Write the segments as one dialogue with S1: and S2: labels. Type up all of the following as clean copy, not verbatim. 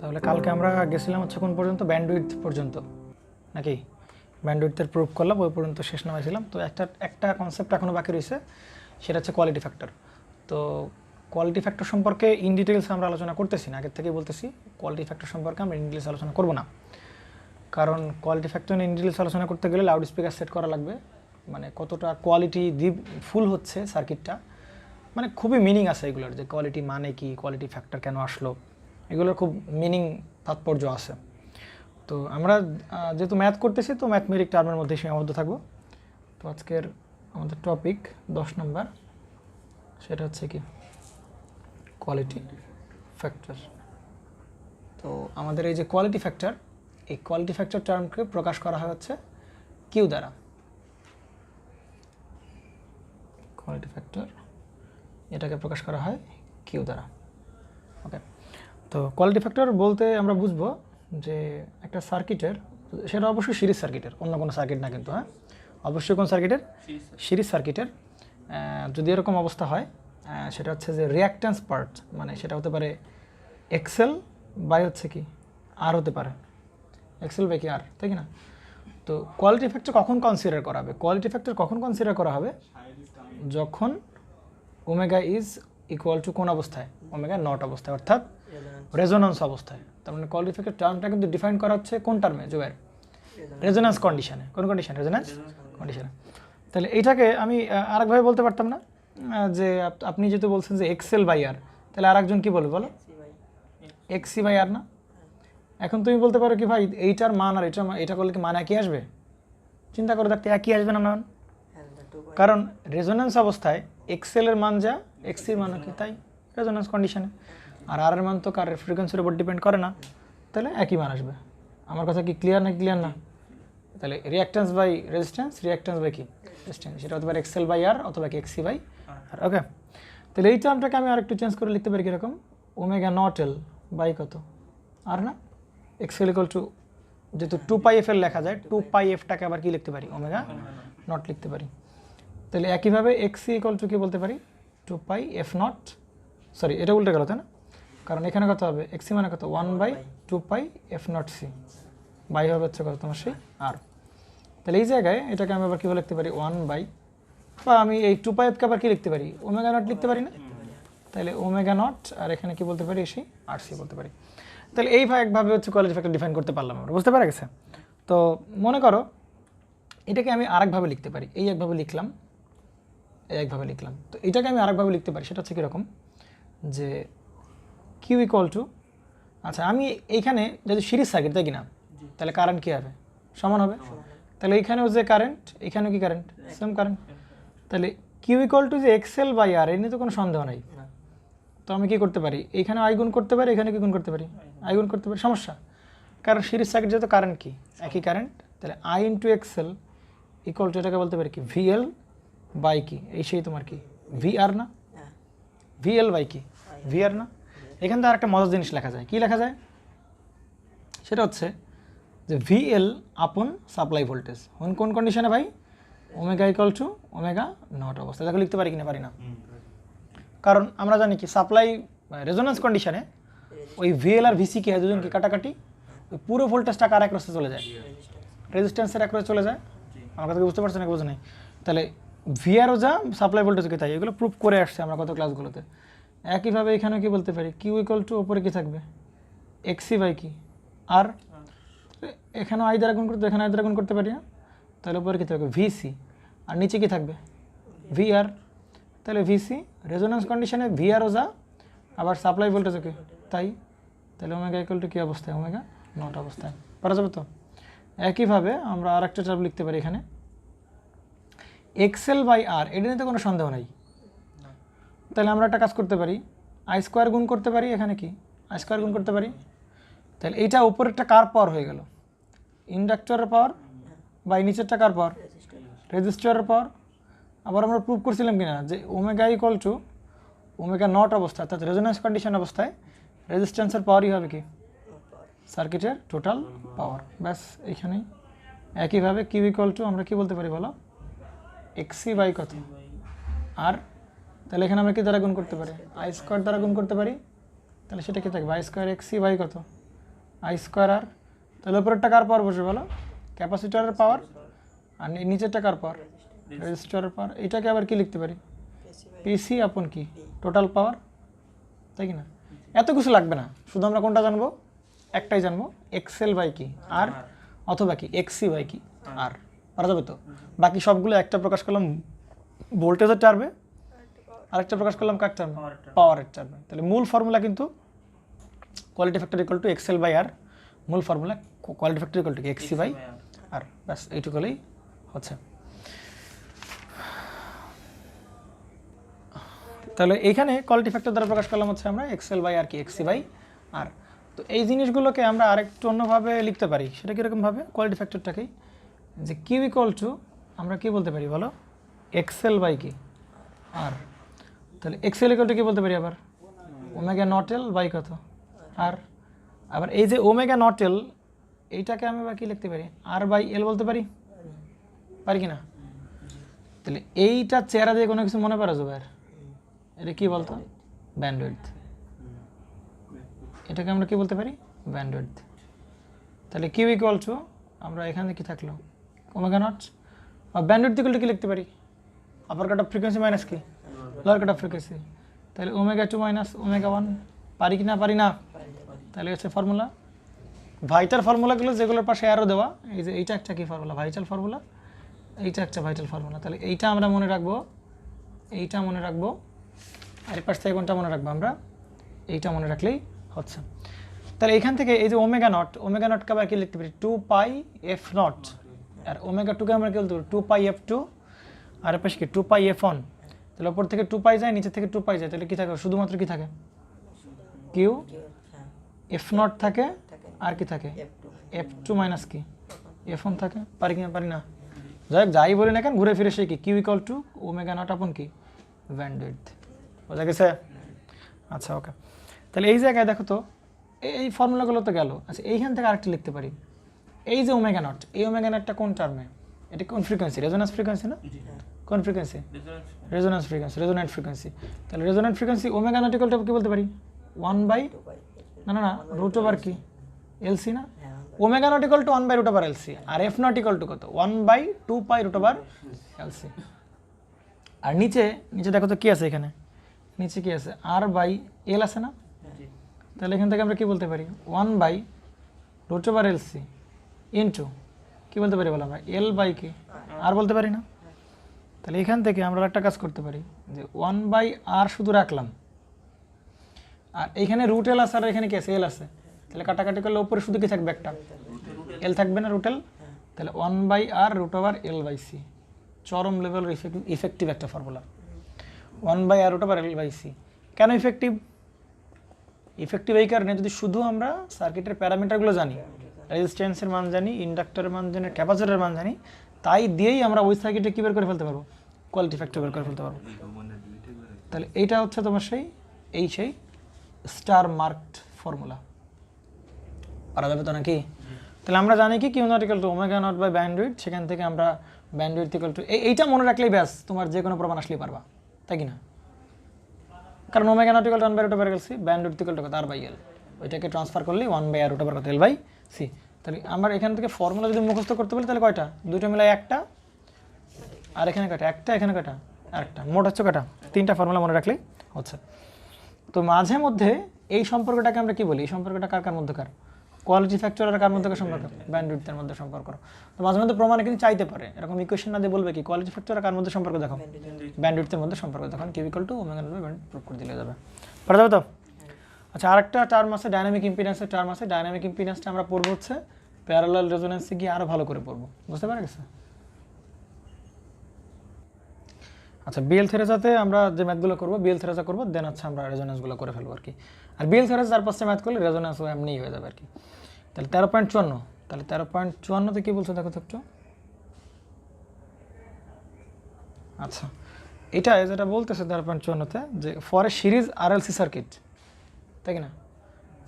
S1: তাহলে কালকে আমরা গেছিলাম হচ্ছে কোন পর্যন্ত, ব্যান্ডউইডথ পর্যন্ত নাকি? ব্যান্ডউইডথের প্রুফ করলাম, ওই পর্যন্ত শেষ নামাইছিলাম। তো একটা কনসেপ্ট এখনও বাকি রয়েছে, সেটা হচ্ছে কোয়ালিটি ফ্যাক্টর। তো কোয়ালিটি ফ্যাক্টর সম্পর্কে ইন ডিটেলস আমরা আলোচনা করতেছি না, আগের থেকেই বলতেছি কোয়ালিটি ফ্যাক্টর সম্পর্কে আমরা ইন ডিটেলস আলোচনা করব না, কারণ কোয়ালিটি ফ্যাক্টর ইন ডিটেলস আলোচনা করতে গেলে লাউড স্পিকার সেট করা লাগবে, মানে কতটা কোয়ালিটি ফুল হচ্ছে সার্কিটটা, মানে খুবই মিনিং আছে এগুলোর, যে কোয়ালিটি মানে কি, কোয়ালিটি ফ্যাক্টর কেন আসলো, এগুলোর খুব মিনিং তাৎপর্য আছে। তো আমরা যেহেতু ম্যাথ করতেছি, তো ম্যাথমেটিক টার্মের মধ্যে সীমাবদ্ধ থাকবো। তো আজকের আমাদের টপিক 10 নম্বর, সেটা হচ্ছে কি কোয়ালিটি ফ্যাক্টর। তো আমাদের এই যে কোয়ালিটি ফ্যাক্টর, এই কোয়ালিটি ফ্যাক্টর টার্মকে প্রকাশ করা হয় হচ্ছে কিউ দ্বারা। কোয়ালিটি ফ্যাক্টর এটাকে প্রকাশ করা হয় কিউ দ্বারা। ওকে, তো কোয়ালিটি ফ্যাক্টর বলতে আমরা বুঝবো যে একটা সার্কিটের, সেটা অবশ্যই সিরিজ সার্কিটের, অন্য কোনো সার্কিট না কিন্তু, হ্যাঁ অবশ্যই কোন সার্কিটের, সিরিজ সার্কিটের। যদি এরকম অবস্থা হয়, সেটা হচ্ছে যে রিঅ্যাক্ট্যান্স পার্ট, মানে সেটা হতে পারে এক্সেল বাই হচ্ছে কি আর হতে পারে, এক্সেল বাই কি আর, তাই কি না? তো কোয়ালিটি ফ্যাক্টর কখন কনসিডার করা হবে? কোয়ালিটি ফ্যাক্টর কখন কনসিডার করা হবে? যখন ওমেগা ইজ ইকুয়াল টু কোন অবস্থায়? ওমেগা নট অবস্থায়, অর্থাৎ রেজোন্যান্স অবস্থায়। তার মানে কোয়ালিটি ফ্যাক্টর টার্মটা কিন্তু ডিফাইন করা হচ্ছে কোন টার্মে? জোয়ের রেজোন্যান্স কন্ডিশনে। কোন কন্ডিশন? রেজোন্যান্স কন্ডিশনে। তাহলে এইটাকে আমি আরেকভাবে বলতে পারতাম না, যে আপনি যেহেতু বলছেন যে এক্সেল বাই আর, তাহলে আরেকজন কি বলবে বলো? এক্সি বাই আর না? এখন তুমি বলতে পারো কি ভাই এইটার মান আর এটা করলে কি মান একই আসবে? চিন্তা করে দেখতে একই আসবে না মান, কারণ রেজোন্যান্স অবস্থায় এক্সেলের মান যা, এক্সির মান কি তাই রেজোন্যান্স কন্ডিশনে, আর আর এর মান তো কার ফ্রিকোয়েন্সির উপর ডিপেন্ড করে না, তাহলে একই মান আসবে। আমার কথা কি ক্লিয়ার না? ক্লিয়ার না? তাহলে reactance by resistance, reactance by কি রেজিস্ট্যান্স, সেটা হতে পারে এক্সেল বাই আর অথবা কি এক্সি বাই আর। ওকে, তাহলে এই টার্মটাকে আমি আরেকটু চেঞ্জ করে লিখতে পারি কীরকম? ওমেগা নট এল বাই কত আর না, এক্সেল ইকুয়াল টু, যেহেতু 2πf এর লেখা যায়, 2πfটাকে আবার কি লিখতে পারি? ওমেগা নট লিখতে পারি। তাহলে একইভাবে এক্সি ইকুয়াল টু কি বলতে পারি? 2πf নট, সরি এটা উল্টে গেল তাই না, কারণ এখানে কত হবে? এক্সি মানে কত? 1/2πf নট সি, বাই হবে হচ্ছে কত তোমার সেই আর। তাহলে এই জায়গায় এটাকে আমি আবার কীভাবে লিখতে পারি? 1 বাই, বা আমি এই 2πfকে আবার কি লিখতে পারি? ওমেগা নট লিখতে পারি না? তাহলে ওমেগা নট, আর এখানে কি বলতে পারি? সেই আর সি বলতে পারি। তাহলে এইভাবে একভাবে হচ্ছে কোয়ালিটি ফ্যাক্টর ডিফাইন করতে পারলাম আমরা, বুঝতে পারা গেছে? তো মনে করো এটাকে আমি আরেকভাবে লিখতে পারি, এই একভাবে লিখলাম, এই একভাবে লিখলাম। তো এটাকে আমি আরেকভাবে লিখতে পারি, সেটা হচ্ছে কীরকম, যে কিউ ইকুয়াল টু, আচ্ছা আমি এইখানে যদি সিরিজ সার্কিট তাই কিনা, তাহলে কারেন্ট কী হবে? সমান হবে। তাহলে এইখানেও যে কারেন্ট, এখানেও কি কারেন্ট? Same current. তাহলে কিউ ইকুয়াল টু যে এক্সেল বাই আর, এ নিয়ে তো কোনো সন্দেহ নাই। তো আমি কি করতে পারি? এইখানে আই গুণ করতে পারি, এখানে কি গুণ করতে পারি? আই গুণ করতে পারি, সমস্যা, কারণ সিরিজ সার্কিট যেহেতু কারেন্ট কি একই কারেন্ট। তাহলে I into XL equal to, এটাকে বলতে পারি কি ভিএল বাই কি, এই সেই তোমার কি ভিআর না, ভিএল বাই কি ভিআর না। এখান থেকে আরেকটা মজার জিনিস লেখা যায়, কি লেখা যায়? সেটা হচ্ছে যে ভিএল আপন সাপ্লাই ভোল্টেজ, কোন কন্ডিশনে ভাই? Omega equal to omega not অবস্থা। দেখো লিখতে পারি কিনা? পারি না, কারণ আমরা জানি কি সাপ্লাই রেজোন্যান্স কন্ডিশনে ওই ভিএল আর ভিসি কি হয়? দুজন কি কাটাকাটি, ওই পুরো ভোল্টেজটা কার একরসে চলে যায়? রেজিস্ট্যান্সের একরসে চলে যায়। আমার কথা বুঝতে পারছো নাকি? বুঝে নেই? তাহলে ভিআরও যা, সাপ্লাই ভোল্টেজ কি তাই, এগুলো প্রুফ করে আসছে আমরা কত ক্লাসগুলোতে। একইভাবে এখানেও কি বলতে পারি? কিউ ইকুয়াল টু ওপরে কি থাকবে? এক্সি বাই কি আর, এখানেও আই দ্বারা গুণ করতে, এখানে আই দ্বারা গুণ করতে পারি না, তাহলে উপরে কী থাকবে? ভিসি, আর নিচে কি থাকবে? ভিআর। তাহলে ভিসি রেজোন্যান্স কন্ডিশনে ভিআরও যা, আবার সাপ্লাই ভোল্টেজও কি তাই, তাহলে ওমেগা ইকুয়াল টু কী অবস্থায়? ওমেগা নট অবস্থায়। পারা যাবে তো? একইভাবে আমরা আর একটা টার্ম লিখতে পারি এখানে, এক্সেল বাই আর, এটা নিয়ে তো কোনো সন্দেহ নাই। তাহলে আমরা একটা কাজ করতে পারি, আই স্কোয়ার গুণ করতে পারি, এখানে কি আই স্কোয়ার গুণ করতে পারি। তাহলে এইটা উপরেরটা কার পাওয়ার হয়ে গেল? ইন্ডাক্টরের পাওয়ার, বা নিচেরটা কার পাওয়ার? রেজিস্টরের পাওয়ার। আবার আমরা প্রুভ করছিলাম কিনা যে omega equal to omega not অবস্থা, অর্থাৎ রেজোন্যান্স কন্ডিশন অবস্থায় রেজিস্ট্যান্সের পাওয়ারই হবে কি সার্কিটের টোটাল পাওয়ার। ব্যাস এইখানেই। একইভাবে কিউ ইকুয়াল টু আমরা কি বলতে পারি বলো? এক্সি বাই কত আর, তাহলে এখানে আমরা কি দ্বারা গুণ করতে পারি? আই স্কোয়ার দ্বারা গুণ করতে পারি। তাহলে সেটা কি থাকবে? আই স্কোয়ার এক্সি বাই কত আই স্কোয়ার আর, তাহলে উপরেরটা কার পাওয়ার বসে বলো, ক্যাপাসিটরের পাওয়ার, আর নিচেরটা কার পাওয়ার, রেজিস্টরের পাওয়ার। এটাকে আবার কি লিখতে পারি, পিসি আপন কি টোটাল পাওয়ার, তাই কি না? এত কিছু লাগবে না, শুধু আমরা কোনটা জানবো, একটাই জানবো, এক্সএল বাই কি আর, অথবা কি এক্সি বাই কি আর, পারা যাবে তো। বাকি সবগুলো একটা প্রকাশ করলাম ভোল্টেজের টার্মে, আরেকটা প্রকাশ করলাম কার টার্মে, পাওয়ারের টার্মে। তাহলে মূল ফর্মুলা কিন্তু quality factor equal to X L by R, মূল formula quality factor equal to X C by R, ব্যাস এইটুকুলেই হচ্ছে। তাহলে এইখানে কোয়ালিটি ফ্যাক্টর দ্বারা প্রকাশ করলাম হচ্ছে আমরা এক্সএল বাই আর কি এক্সি বাই আর। তো এই জিনিসগুলোকে আমরা আরেকটু অন্যভাবে লিখতে পারি, সেটা কীরকমভাবে, কোয়ালিটি ফ্যাক্টরটাকেই যে কিউ ইকুয়াল টু আমরা কী বলতে পারি বলো, এক্সএল বাই কি আর। তাহলে এক্সএল ইকুয়াল টু কী বলতে পারি আবার, ওমেগা নট এল বাই কত আর। আবার এই যে ওমেগা নট এল, এইটাকে আমি বা কী লিখতে পারি, আর বাই এল বলতে পারি, পারি কি না? তাহলে এইটা চেহারা দিয়ে কোনো কিছু মনে পারা যাবে আর, এটা কী বলতো, ব্যান্ডউইডথ। এটাকে আমরা কী বলতে পারি, ব্যান্ডউইডথ। তাহলে কিউ ইকুয়াল টু আমরা এখানে কি থাকলো, ওমেগা নট, আর ব্যান্ডউইডথ ইকুয়াল টু কি লিখতে পারি, upper cut off frequency minus কি লোয়ার কাট অফ ফ্রিকোয়েন্সি। তাহলে ওমেগা 2 মাইনাস ওমেগা 1, পারি কি না, পারি না? তাহলে হচ্ছে ফর্মুলা, ভাইটাল ফর্মুলাগুলো যেগুলোর পাশে অ্যারো দেওয়া, এই যে এইটা একটা কি ফর্মুলা, ভাইটাল ফর্মুলা, এইটা একটা ভাইটাল ফর্মুলা। তাহলে এইটা আমরা মনে রাখবো, এইটা মনে রাখবো, আর এর পাশ থেকে কোনটা মনে রাখবো আমরা, এইটা মনে রাখলেই হচ্ছে। তাহলে এখান থেকে এই যে ওমেগা নটকে আবার কি লিখতে পারি, 2 পাই এফ নট, আর ওমেগা 2কে আমরা কি বলতে পারি, 2 পাই এফ 2, আর এর পাশে কি 2 পাই এফ 1। তাহলে ওপর থেকে 2 পাই যায়, নিচে থেকে 2 পাই যায়, তাহলে কি থাকে, শুধুমাত্র কি থাকে, কিউ এফ নট থাকে, আর কি থাকে, এফ 2 মাইনাস কি এফ 1 থাকে, পারি কি না, পারি না? যাই বলি না কেন, ঘুরে ফিরে সেই কি Q equal to omega naught upon কি ব্যান্ডউইডথ, বোঝা গেছে? আচ্ছা ওকে। তাহলে এই জায়গায় দেখো তো, এই ফর্মুলাগুলো তো গেল। আচ্ছা এইখান থেকে আরেকটা লিখতে পারি, এই যে ওমেগা নট, এই ওমেগা নটটা কোন টার্মে, এটা কোন ফ্রিকোয়েন্সি, রেজোন্যান্স ফ্রিকোয়েন্সি না, কোন frequency, resonance frequency, resonant frequency. তাহলে resonant frequency omega naught equal to কি বলতে পারি, 1 বাই, না রুট ওভার কি এলসি না, omega naught equal to 1 by root over LC, আর এফ নট ইকুয়াল টু কত, 1 by 2 pi root over LC. আর নিচে দেখো তো কি আছে, এখানে নিচে কি আছে, আর বাই এল আছে না। তাহলে এখান থেকে আমরা কি বলতে পারি, 1 by root over LC into কী বলতে পারি বলো আমরা, এল বাই কি আর বলতে পারি না। তাহলে এখান থেকে আমরা একটা কাজ করতে পারি, যে 1 বাই আর শুধু রাখলাম, আর এইখানে রুট এল আছে, আর এখানে কি আছে, এল আছে। তাহলে কাটাকাটি করলে উপরে শুধু কি থাকবে, একটা এল থাকবে না, রুট এল। তাহলে 1 by R root over L by C, চরম লেভেল ইফেক্টিভ একটা formula, 1 by R root over L by C. কেন ইফেক্টিভ এই কারণে, যদি শুধু আমরা সার্কিটের প্যারামিটারগুলো জানি, রেজিস্ট্যান্সের মান জানি, ইন্ডাক্টরের মান জানি, ক্যাপাসিটরের মান জানি, তাই দিয়েই আমরা ওই সার্কিটে কী বের করে ফেলতে পারবো, কোয়ালিটি ফ্যাক্টর বের করে ফেলতে পারবো। তাহলে এইটা হচ্ছে তোমার সেই স্টার মার্কড ফর্মুলা, পারা যাবে তো নাকি? তাহলে আমরা জানি কি Q naught equal to omega naught by bandwidth, সেখান থেকে আমরা ব্যান্ডউইডথ ইকুয়াল টু এইটা মনে রাখলেই ব্যাস, তোমার যে কোনো প্রমাণ আসলেই পারবা, তাই কি না? কারণ omega naught equal to 1 by root over L C, bandwidth equal to কত, আর বাই এল, ওইটাকে ট্রান্সফার করলেই 1 বাই আর রুট ওভার কত, এল বাই সি। তাহলে আমরা এখান থেকে ফর্মুলা যদি মুখস্থ করতে বলি, তাহলে কয়টা, দুটো মিলাই একটা, আর এখানে কয়টা, একটা, এখানে কয়টা, আরেকটা, মোট হচ্ছে কয়টা, 3টা ফর্মুলা মনে রাখলেই হচ্ছে। তো মাঝে মধ্যে এই সম্পর্কটাকে আমরা কি বলি, এই সম্পর্কটা কার মধ্যে, কোয়ালিটি ফ্যাক্টর আর কার মধ্যে সম্পর্ক, ব্যান্ডউইডথের মধ্যে সম্পর্ক। তো মাঝে মধ্যে প্রমাণে কিন্তু চাইতে পারে, এরকম ইকুয়েশন না দিয়ে বলবে কি কোয়ালিটি ফ্যাক্টর আর কার মধ্যে সম্পর্ক দেখো, ব্যান্ডউইডথের মধ্যে সম্পর্ক দেখো, Q equal to omega naught by band proof করে দিলে যাবে, পারা যাবে তো? আচ্ছা আরেকটা টার্ম আছে, ডাইনামিক ইম্পিডেন্সের টার্ম আছে। ডাইনামিক ইম্পিডেন্সটা আমরা পড়বো হচ্ছে প্যারালাল রেজোন্যান্সে গিয়ে আরো ভালো করে পড়বো, বুঝতে পারা গেছে? আচ্ছা বিএল থেরেজাতে আমরা যে ম্যাথগুলো করবো, বিএল থেরেজা করবো, দেন হচ্ছে আমরা রেজোন্যান্সগুলো করে ফেলবো আর কি। আর বিএল থেরেজা 4-5টা ম্যাথ করলে রেজোন্যান্সও এমনিই হয়ে যাবে আর কি। তাহলে 13.54, তাহলে 13.54তে কী বলছো দেখো তো একটু। আচ্ছা এটা যেটা বলতেছে 13.54তে, যে for a series RLC circuit, তাই কি না,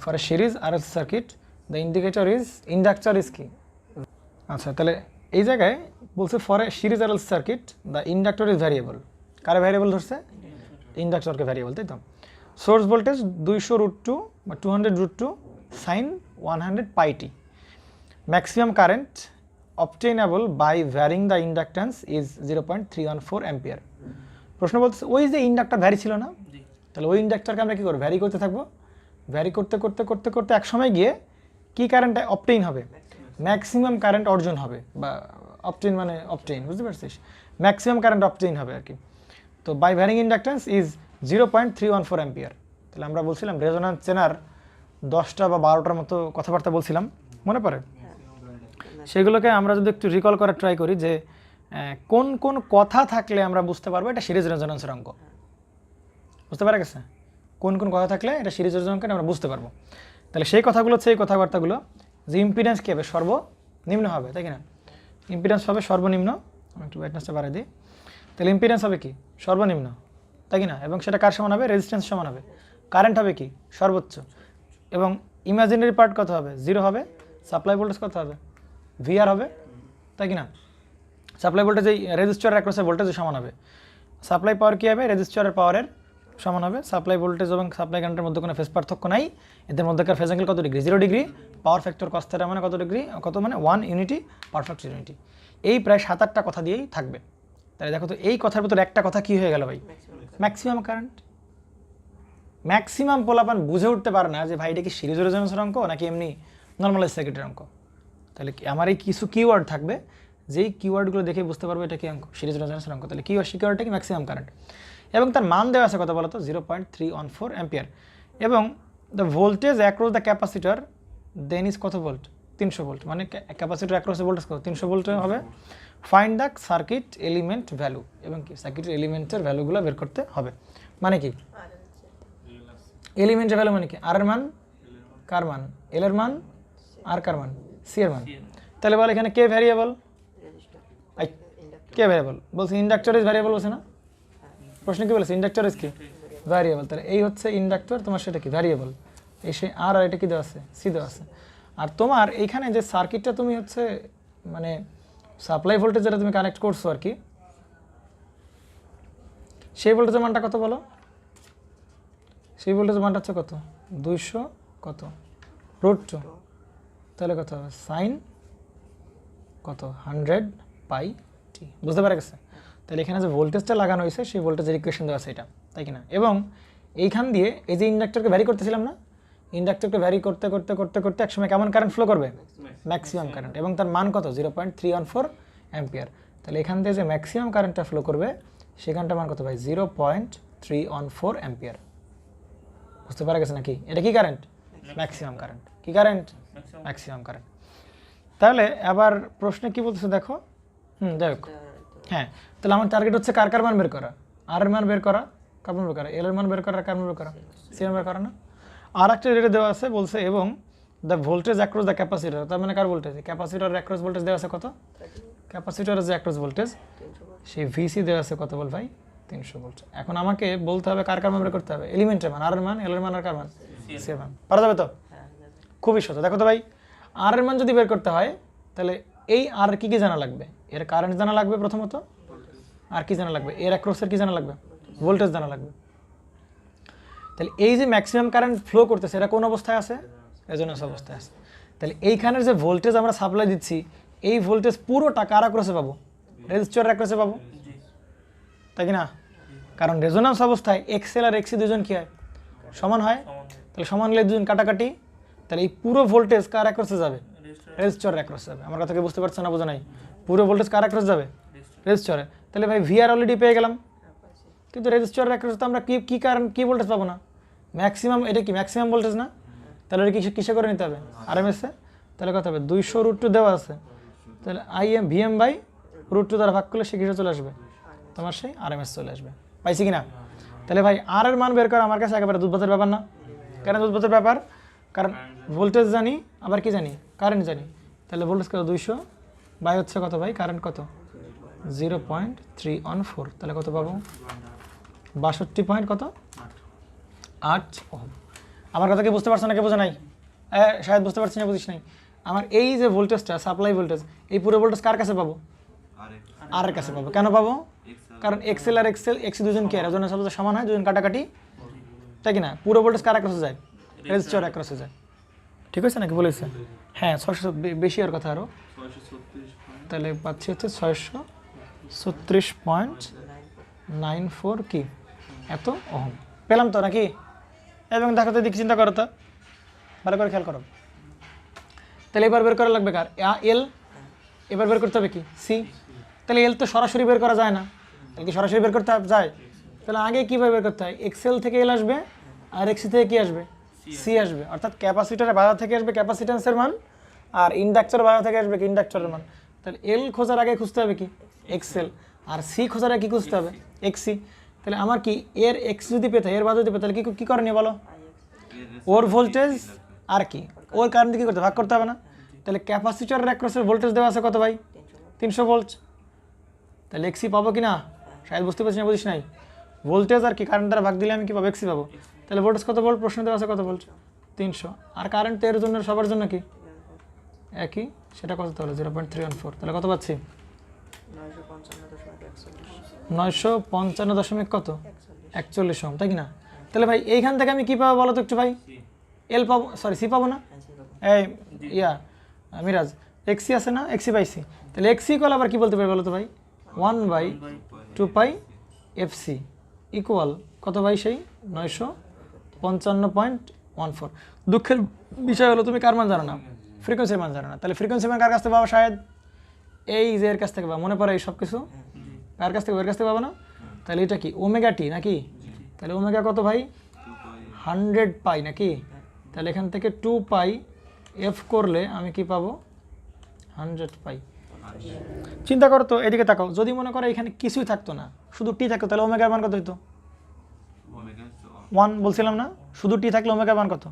S1: for a series RLC circuit the inductor is কি। আচ্ছা তাহলে এই জায়গায় বলছে for a series RLC circuit the inductor is variable, কারে ভ্যারিয়েবল ধরছে, ইন্ডাক্টরকে ভ্যারিয়েবল, তাই তো। সোর্স ভোল্টেজ 200√2 বা 200√2 sign 100 pi t. Maximum current obtainable by varying the inductance is 0.314 ampere. প্রশ্ন বলতেছে ওই যে ইন্ডাক্টর ভ্যারি ছিল না, তাহলে ওই ইন্ডাক্টরকে আমরা কী করবো, ভ্যারি করতে থাকবো। ভ্যারি করতে করতে করতে করতে এক সময় গিয়ে কী কারেন্ট অবটেইন হবে, ম্যাক্সিমাম কারেন্ট অর্জন হবে, বা অবটেইন মানে অবটেইন, বুঝতে পারছিস, ম্যাক্সিমাম কারেন্ট অবটেইন হবে আর কি। তো by varying inductance is 0.314 ampere. তাহলে আমরা বলছিলাম রেজোন্যান্স চেনার 10টা বা 12টার মতো কথাবার্তা বলছিলাম, মনে পড়ে? সেগুলোকে আমরা যদি একটু রিকল করার ট্রাই করি যে কোন কোন কথা থাকলে আমরা বুঝতে পারবো এটা সিরিজ রেজোন্যান্সের অঙ্ক, বুঝতে পারা গেছে? কোন কোন কথা থাকলে এটা সিরিজ রেজোন্যান্সকে আমরা বুঝতে পারবো। তাহলে সেই কথাগুলো হচ্ছে এই কথাবার্তাগুলো যে ইম্পিডেন্স কী হবে, সর্বনিম্ন হবে, তাই কি না? ইম্পিডেন্স হবে সর্বনিম্ন, আমি একটু ব্রাইটনেসটা বাড়াই দিই। তাহলে ইম্পিডেন্স হবে কি, সর্বনিম্ন, তাই কি না? এবং সেটা কার সমান হবে, রেজিস্ট্যান্স সমান হবে। কারেন্ট হবে কি, সর্বোচ্চ। এবং ইমাজিনারি পার্ট কত হবে, 0 হবে। সাপ্লাই ভোল্টেজ কত হবে, VR হবে, তাই কি না? সাপ্লাই ভোল্টেজ এই রেজিস্টরের অ্যাক্রসের ভোল্টেজের সমান হবে। সাপ্লাই পাওয়ার কী হবে, রেজিস্টরের পাওয়ারের সমান হবে। সাপ্লাই ভোল্টেজ এবং সাপ্লাই কারেন্টের মধ্যে কোনো ফেজ পার্থক্য নাই। এদের মধ্যেকার ফেজ অ্যাঙ্গেল কত degree, 0 degree. Power factor cos θ মানে কত ডিগ্রি, কত মানে 1 ইউনিটি, পারফেক্ট ইউনিটি। এই প্রায় 7-8টা কথা দিয়েই থাকবে। তাহলে দেখো তো এই কথার ভিতরে একটা কথা কি হয়ে গেল ভাই, ম্যাক্সিমাম কারেন্ট। ম্যাক্সিমাম পোলাপান বুঝে উঠতে পারে না যে ভাই এটা কি সিরিজ রেজোন্যান্সের অঙ্ক নাকি এমনি নর্মালাইজ সার্কিটের অঙ্ক। তাহলে আমার এই কিছু কিওয়ার্ড থাকবে, যেই কিওয়ার্ডগুলো দেখে বুঝতে পারবো এটা কি অঙ্ক, সিরিজ রেজোন্যান্সের অঙ্ক। তাহলে কিওয়ার্ডটা কি, ম্যাক্সিমাম কারেন্ট। এবং তার মান দেওয়া আছে কত বলো তো, 0.314 অ্যাম্পিয়ার। এবং the voltage across the capacitor then is কত ভোল্ট, 300 ভোল্ট। মানে ক্যাপাসিটর অ্যাক্রস ভোল্টেজ কত, 300 ভোল্ট হবে। Find the circuit element value, এবং কি সার্কিটের এলিমেন্টের ভ্যালুগুলো বের করতে হবে। মানে কি এলিমেন্টের ভ্যালু, মানে কি আর এর মান, কার মান, এল এর মান, আর কার মান, সি এর মান। তাহলে বল এখানে কে ভ্যারিয়েবল, কে ভ্যারিয়েবল বলছে, ইন্ডাক্টর ইজ ভ্যারিয়েবল বলছে না প্রশ্ন, কি বলেছে, ইন্ডাক্টর ইজ কি ভ্যারিয়েবল। তাহলে এই হচ্ছে ইন্ডাক্টর, তোমার সেটা কি ভ্যারিয়েবল, এই সে আর এটা কি দেওয়া আছে, সি দেওয়া আছে। আর তোমার এইখানে যে সার্কিটটা তুমি হচ্ছে মানে সাপ্লাই ভোল্টেজ যেটা তুমি কানেক্ট করছো আর কি, সেই ভোল্টেজের মানটা কত বলো, সেই ভোল্টেজের মানটা হচ্ছে কত, 200 কত √2। তাহলে কত হবে, সাইন কত 100 পাই টি, বুঝতে পারা গেছে? তাহলে এখানে যে ভোল্টেজটা লাগানো হয়েছে সেই ভোল্টেজের ইকুয়েশন দেওয়া আছে এটা, তাই কি না? এবং এইখান দিয়ে এই যে ইন্ডাক্টরকে ভ্যারি করতেছিলাম না, ইন্ডাক্টরকে ভ্যারি করতে করতে করতে করতে একসময় কেমন কারেন্ট ফ্লো করবে, ম্যাক্সিমাম কারেন্ট। এবং তার মান কত, 0.314 অ্যাম্পিয়ার। তাহলে এখান থেকে যে ম্যাক্সিমাম কারেন্টটা ফ্লো করবে সেখানটার মান কত ভাই, 0.314 অ্যাম্পিয়ার। বুঝতে পারা গেছে নাকি? এটা কি কারেন্ট, ম্যাক্সিমাম কারেন্ট। কি কারেন্ট, ম্যাক্সিমাম কারেন্ট। তাহলে আবার প্রশ্নে কি বলতেছে দেখো, যাই হোক, হ্যাঁ। তাহলে আমার টার্গেট হচ্ছে কার কার মান বের করা, আর এর মান বের করা, কার মান বের করা, এল এর মান বের করা, কার মান বের করা, সি এর মান বের করা না। আর একটা রেটে দেওয়া আছে বলছে, এবং the voltage across the capacitor, তার মানে কার ভোল্টেজ, ক্যাপাসিটর অ্যাক্রস ভোল্টেজ দেওয়া আছে কত, ক্যাপাসিটরের যে অ্যাক্রস ভোল্টেজ সেই ভিসি দেওয়া আছে কত বল ভাই, 300 ভোল্ট। এখন আমাকে বলতে হবে কার কার মান বের করতে হবে, এলিমেন্টের মান, আর এর মান, এল এর মান, আর কার মান, সি এর মান। পারা যাবে তো? খুবই সহজ। দেখো তো ভাই, আর এর মান যদি বের করতে হয় তাহলে এই আর কি কি জানা লাগবে, এর কারেন্ট জানা লাগবে প্রথমত, আর কি জানা লাগবে, এর অ্যাক্রসের কি জানা লাগবে, ভোল্টেজ জানা লাগবে। তাহলে এই যে ম্যাক্সিমাম কারেন্ট ফ্লো করতেছে এটা কোন অবস্থায় আছে, রেজোন্যান্স অবস্থায় আছে। তাহলে এইখানের যে ভোল্টেজ আমরা সাপ্লাই দিচ্ছি এই ভোল্টেজ পুরোটা কার অ্যাক্রসে পাবো, রেজিস্টরের অ্যাক্রসে পাবো, তাই কি না? কারণ রেজোন্যান্স অবস্থায় এক্সএল আর এক্সি দুজন কি হয়, সমান হয়। তাহলে সমান হলে দুজন কাটাকাটি, তাহলে এই পুরো ভোল্টেজ কার অ্যাক্রসে যাবে, রেজিস্টরের অ্যাক্রসে যাবে। আমার কথা কি বুঝতে পারছো না, বোঝা নাই? পুরো ভোল্টেজ কার অ্যাক্রসে যাবে, রেজিস্টরে। তাহলে ভাই ভিআর অলরেডি পেয়ে গেলাম, কিন্তু রেজিস্টরের অ্যাক্রসে তো আমরা কি কারেন্ট, কি ভোল্টেজ পাবো না, ম্যাক্সিমাম। এটা কি ম্যাক্সিমাম ভোল্টেজ না? তাহলে এটা কিসে করে নিতে হবে, আরএমএসে। তাহলে কত হবে, 200 √2 দেওয়া আছে। তাহলে ভিএম বাই √2 দ্বারা ভাগ করলে সে কিসে চলে আসবে, তোমার সেই আরএমএস চলে আসবে। পাইছি কিনা? তাহলে ভাই আর এর মান বের করা আমার কাছে একেবারে দুধভাতের ব্যাপার না। কেন দুধভাতের ব্যাপার? কারণ ভোল্টেজ জানি, আবার কি জানি, কারেন্ট জানি। তাহলে ভোল্টেজ কত, 200 বাই হচ্ছে কত ভাই, কারেন্ট কত, 0.314। তাহলে কত পাবো, 62 কত 8 ওহম। আমার কথা কি বুঝতে পারছো না, কে বোঝা নাই? শায়দ বুঝতে পারছি না, বুঝিস নাই। আমার এই যে ভোল্টেজটা সাপ্লাই ভোল্টেজ, এই পুরো ভোল্টেজ কার কাছে পাবো, আর এর কাছে পাবো। কেন পাবো? কারণ এক্সএল আর এক্সি দুজন কি রেজোন্যান্স অবস্থা সমান হয়, দুজন কাটাকাটি, তাই কি না? পুরো ভোল্টেজ কার অ্যাক্রসে যায়, রেজিস্টর অ্যাক্রসে যায়, ঠিক আছে নাকি বলেছে? হ্যাঁ 600 বেশি আর কথা আরও, তাহলে পাচ্ছি হচ্ছে 636.94 কি এত ওহম পেলাম তো নাকি? এবং দেখো তো দিকে চিন্তা করো তো, ভালো করে খেয়াল করো। তাহলে এবার বের করা লাগবে কার? এল। এবার বের করতে হবে কি? সি। তাহলে এল তো সরাসরি বের করা যায় না, তাহলে কি সরাসরি বের করতে যায়? তাহলে আগে কীভাবে বের করতে হয়? এক্সেল থেকে এল আসবে আর এক্সি থেকে কি আসবে? সি আসবে। অর্থাৎ ক্যাপাসিটারের বাধা থেকে আসবে ক্যাপাসিট্যান্সের মান, আর ইন্ডাক্টরের বাধা থেকে আসবে কি? ইন্ডাক্টরের মান। তাহলে এল খোঁজার আগে খুঁজতে হবে কি? এক্সেল। আর সি খোঁজার আগে কী খুঁজতে হবে? এক্সি। তাহলে আমার কি এর এক্স যদি পেতে, এর বাধা যদি পেতে, তাহলে কী করণীয় বলো? ওর ভোল্টেজ আর কি ওর কারেন্ট কী করতে ভাগ করতে হবে না? তাহলে ক্যাপাসিটরের অ্যাক্রসের ভোল্টেজ দেওয়া আছে কত ভাই? 300 ভোল্ট। তাহলে এক্সি পাবো কি না? শায়দ বুঝতে পারছি না, বুঝিস নাই। ভোল্টেজ আর কি কারেন্ট দ্বারা ভাগ দিলে আমি কি পাবো? এক্সি পাবো। তাহলে ভোল্টেজ কত ভোল্ট প্রশ্ন দেওয়া আছে? কত ভোল্ট? 300। আর কারেন্ট এর জন্য সবার জন্য কি একই, সেটা কত তাহলে? 0.314। তাহলে কত পাচ্ছি? 955 কত? 41 ওহম, তাই কি না? তাহলে ভাই এইখান থেকে আমি কি পাবো বলো তো একটু ভাই? এল পাবো, সরি সি পাবো না? এই মিরাজ এক্সি আছে না? এক্সি বাই সি। তাহলে এক্সি ইকুয়াল আবার কি বলতে পারি বলো তো ভাই? 1/2 পাই এফসি ইকুয়াল কত ভাই? সেই 955.14। দুঃখের বিষয় হলো তুমি কার মান জানো না, ফ্রিকোয়েন্সির মান জানো না। তাহলে ফ্রিকোয়েন্সির মান কার কাছ থেকে পাবো? শায়দ এই যে এর কাছ থেকে পাবো। মনে পড়ে এই সব কিছু কার কাছ থেকে? এর কাছ থেকে পাবো না? তাহলে এটা কি ওমেগা টি নাকি? তাহলে ওমেগা কত ভাই? 100 পাই নাকি? তাহলে এখান থেকে 2 পাই এফ করলে আমি কি পাবো? 100 পাই। চিন্তা করো তো, এদিকে তাকাও। যদি মনে করো এখানে কিছুই থাকতো না, শুধু টি থাকতো, তাহলে ওমেগার মান কত হইতো? 1 বলছিলাম না? শুধু টি থাকলে ওমেগার মান কত?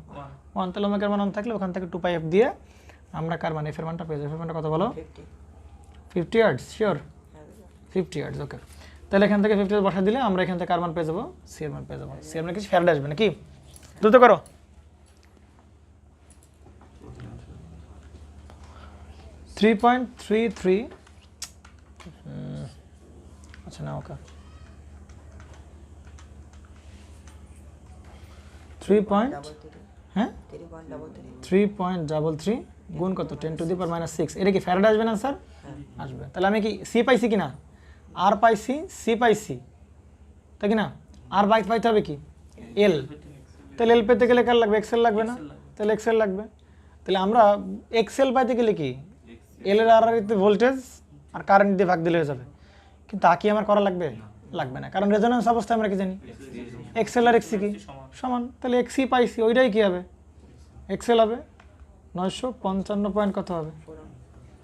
S1: 1। তাহলে ওমেগার মান 1 থাকলে ওখান থেকে 2 পাই এফ দিয়ে আমরা কার মান? এফ এর মানটা পেয়ে যাবো। এফ এর মানটা কত বলো? 50 হার্টজ। শিওর? 50 হার্টজ, ওকে। তাহলে এখান থেকে 50 বসা দিলে আমরা এখান থেকে কার মান পেয়ে যাবো? সি এর মান পেয়ে যাবো। সি এর মান কিছু ফ্যারাডে আসবে নাকি? দ্রুত করো। 3.33 আচ্ছা না, ওকে 3.33 গুণ কত? 10⁻⁶। এটা কি ফ্যারাডে আসবে না স্যার? আসবে। তাহলে আমি কি সি পাইছি কিনা? আর পাইছি, সি পাইছি, তাই কি না? আর পাইতে হবে কি? এল। তাহলে এল পেতে গেলে কার লাগবে? এক্সেল লাগবে না? তাহলে এক্সেল লাগবে। তাহলে আমরা এক্সেল পাইতে গেলে কি এল এর আর ভোল্টেজ আর কারেন্ট দিয়ে ভাগ দিলে হয়ে যাবে। কিন্তু তা কি আমার করা লাগবে? লাগবে না, কারণ রেজোন্যান্স অবস্থায় আমরা কি জানি? এক্সেল আর এক্সি কি সমান। তাহলে এক্সি পাইছি, ওইটাই কি হবে? এক্সেল হবে। 955 পয়েন্ট কত হবে?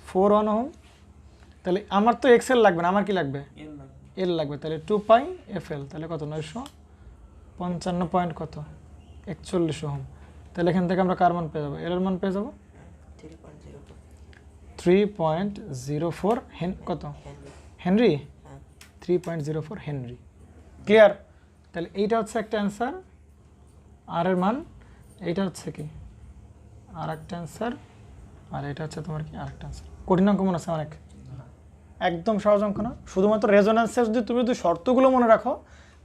S1: 41 ওহম। তাহলে আমার তো এক্সেল লাগবে না, আমার কি লাগবে? এল লাগবে। তাহলে 2 পাই এফ এল। তাহলে কত? 955 পয়েন্ট কত? 41 ওহম। তাহলে এখান থেকে আমরা কার মান পেয়ে যাবো? এল এর মান পেয়ে যাবো 3.04 কত হেনরি? 3.04 হেনরি। ক্লিয়ার? তাহলে এইটা হচ্ছে একটা অ্যান্সার, আর এর মান এইটা হচ্ছে কি আর একটা অ্যান্সার, আর এটা হচ্ছে তোমার কি আর একটা অ্যান্সার। কঠিন অঙ্ক মনে আছে অনেক? একদম সহজ অঙ্ক না। শুধুমাত্র রেজোন্যান্সের যদি শর্তগুলো মনে রাখো,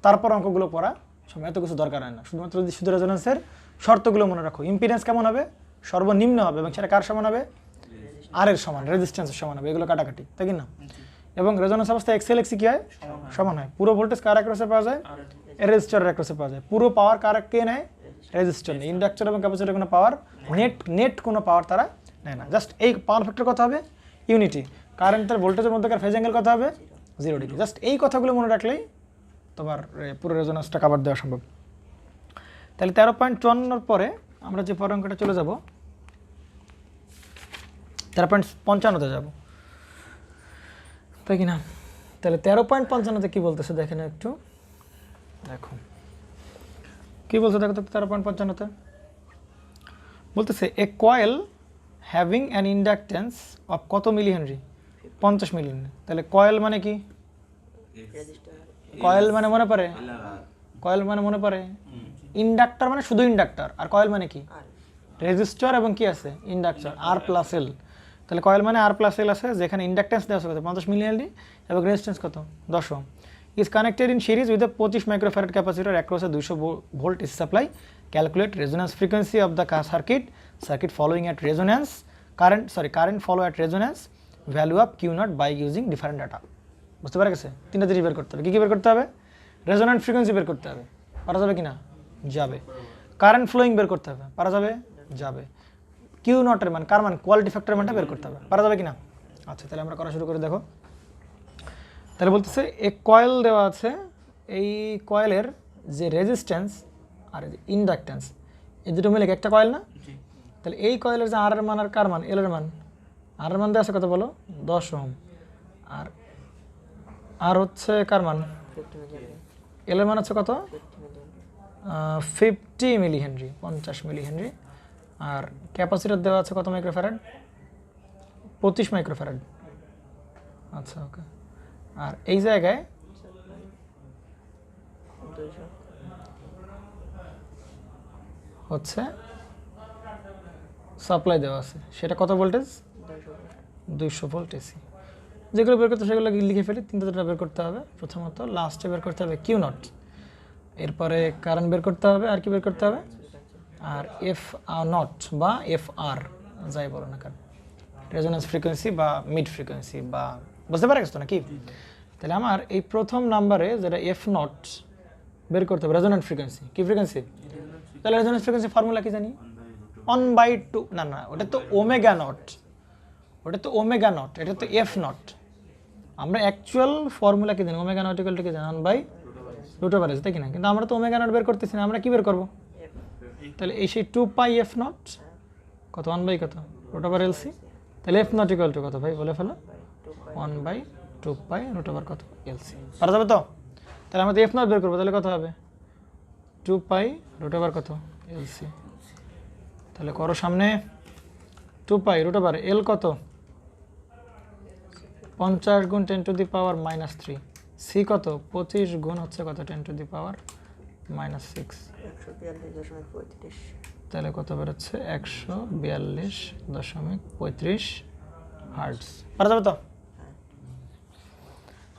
S1: তারপর অঙ্কগুলো পড়া সময় এত কিছু দরকার হয় না। শুধুমাত্র যদি শুধু রেজোন্যান্সের শর্তগুলো মনে রাখো। ইম্পিডেন্স কেমন হবে? সর্বনিম্ন হবে, এবং সেটা কার সমান হবে? আর এর সমান, রেজিস্ট্যান্সের সমান হবে। এগুলো কাটাকাটি, তাই কি না? এবং রেজোন্যান্স অবস্থায় এক্সেল এক্সি কি হয়? সমান হয়। পুরো ভোল্টেজ কার অ্যাক্রসে পাওয়া যায়? রেজিস্টরের অ্যাক্রসে পাওয়া যায়। পুরো পাওয়ার কার কে নেয়? রেজিস্টর নেয়। ইন্ডাক্টর এবং ক্যাপাসিটরের কোনো পাওয়ার নেট কোনো পাওয়ার তারা নেয় না। জাস্ট এই পাওয়ার ফ্যাক্টর কত হবে? ইউনিটি। কারেন্টের ভোল্টেজের মধ্যেকার ফেজ অ্যাঙ্গেল কত হবে? 0 ডিগ্রি। জাস্ট এই কথাগুলো মনে রাখলেই তোমার পুরো রেজোন্যান্সটা কভার দেওয়া সম্ভব। তাহলে 13.54 পরে আমরা যে পরের অঙ্কটা চলে যাব 13.55-তে যাব, তাই কি না? তাহলে 13.55-তে কী বলতেছে দেখেন একটু, দেখো কী বলছে দেখো তো। 13.55-তে বলতেছে a coil having an inductance of কত মিলি হেনরি? 50 milli henry. তাহলে কয়েল মানে কি? কয়েল মানে মনে পড়ে? কয়েল মানে মনে পড়ে? ইন্ডাক্টর মানে শুধু ইন্ডাক্টর, আর কয়েল মানে কি? রেজিস্টর এবং কি আছে? ইন্ডাক্টর, আর প্লাস এল। তাহলে কয়েল মানে আর প্লাস এল আছে, যেখানে ইন্ডাকটেন্স দেওয়া আছে কত? 50 মিলি হেনরি, এবং রেজিস্ট্যান্স কত? 10 ohm. Is connected in series with a 25 microfarad capacitor across a 200 volt AC supply. Calculate resonance frequency of the circuit circuit following at resonance current follow at resonance value of Q naught by using different data. বুঝতে পারা গেছে? তিনটা জিনিস বের করতে হবে। কী কী বের করতে হবে? রেজোন্যান্ট ফ্রিকোয়েন্সি বের করতে হবে, পারা যাবে কি না? যাবে। কারেন্ট ফ্লোয়িং বের করতে হবে, পারা যাবে? যাবে। কিউ নটের মান, কার মান? কোয়ালিটি ফ্যাক্টরের মানটা বের করতে হবে, পারা যাবে কি না? আচ্ছা, তাহলে আমরা করা শুরু করে দেখো। তাহলে বলতেছে এক কয়েল দেওয়া আছে, এই কয়েলের যে রেজিস্ট্যান্স আর ইন্ডাকট্যান্স এই দুটো মিলে একটা কয়েল না? তাহলে এই কয়েলের যে আর এর মান আর কার মান? এল এর মান। আর এর মান দেওয়া আছে কত বলো? 10 ওহম। আর হচ্ছে কার মান? এল এর মান হচ্ছে কত? 50 মিলি হেনরি, 50 মিলি হেনরি। আর ক্যাপাসিটর দেওয়া আছে কত মাইক্রোফ্যারাড? 25 মাইক্রোফ্যারাড। আচ্ছা, ওকে। আর এই জায়গায় হচ্ছে সাপ্লাই দেওয়া আছে, সেটা কত ভোল্টেজ? 200 volt AC. যেগুলো বের করতে সেগুলো লিখে ফেলি, তিনটা বের করতে হবে। প্রথমত লাস্টে বের করতে হবে কিউ নট, এরপরে কারেন্ট বের করতে হবে, আর কি বের করতে হবে? আর এফ নট বা এফ আর যাই বলো না কেন, রেজোন্যান্স ফ্রিকোয়েন্সি বা মিড ফ্রিকোয়েন্সি, বা বুঝতে পারা গেছো নাকি? তাহলে আমার এই প্রথম নাম্বারে যেটা এফ নট বের করতে হবে, রেজোন্যান্ট ফ্রিকোয়েন্সি। কি ফ্রিকোয়েন্সি? তাহলে রেজোন্যান্স ফ্রিকোয়েন্সি ফর্মুলা কি জানি? 1/2। না, ওটা তো ওমেগা নট, ওটা তো ওমেগা নট, এটা তো এফ নট। আমরা অ্যাকচুয়াল ফর্মুলা কি জানি? ওমেগা নট ইকুয়াল টু কি জানি? 1/√, তাই কি না? কিন্তু আমরা তো ওমেগা নট বের করতেছি না, আমরা কি বের করবো? তাহলে এই সেই 2 পাই এফ নট কত? 1 কত? √LC। তাহলে এফ নট ইকুয়াল টু কত ভাই বলে ফেলো? 1/2 পাই √, কত? LC। পারা যাবে তো? তাহলে আমরা তো এফ নট বের করবো, তাহলে কত হবে? 2 পাই √, কত? LC। তাহলে করো সামনে 2 পাই √, এল কত? 50 গুণ 10⁻³ সি কত? 25 গুণ হচ্ছে কত? 10⁻⁻6। তাহলে কত বেরোচ্ছে? 142.35 হার্টজ। পারা যাবে তো?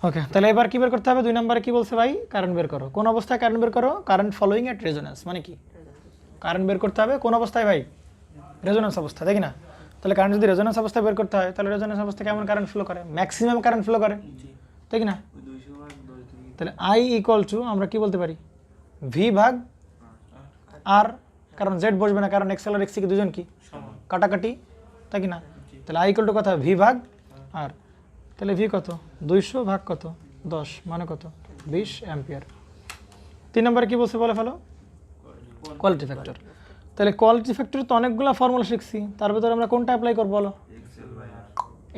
S1: ওকে, তাহলে এবার কি বের করতে হবে? 2 নম্বরে কি বলছে ভাই? কারেন্ট বের করো। কোন অবস্থায় কারেন্ট বের করো? কারেন্ট ফলোইং এট রেজোন্যান্স। মানে কি? কারেন্ট বের করতে হবে কোন অবস্থায় ভাই? রেজোন্যান্স অবস্থা, তাই কি না? তাহলে কারেন্ট যদি রেজোন্যান্স অবস্থায় বের করতে হয়, তাহলে রেজোন্যান্স অবস্থায় কেমন কারেন্ট ফ্লো করে? ম্যাক্সিমাম কারেন্ট ফ্লো করে, তাই কি না? তাহলে আই ইকুয়াল টু আমরা কি বলতে পারি? ভি ভাগ আর, কারণ জেড বসবে না, কারণ এক্সএল আর এক্সি কি দুজন কি কাটাকাটি, তাই কি না? তাহলে আই ইকুয়াল টু কত? ভি ভাগ আর। তাহলে ভি কত? 200 ভাগ কত? 10, মানে কত? 20 অ্যাম্পিয়ার। 3 নম্বরে কি বলছে বলে ফেলো? Quality factor. তাহলে কোয়ালিটি ফ্যাক্টরে তো অনেকগুলো ফর্মুলা শিখছি, তার ভিতরে আমরা কোনটা অ্যাপ্লাই করবো বলো?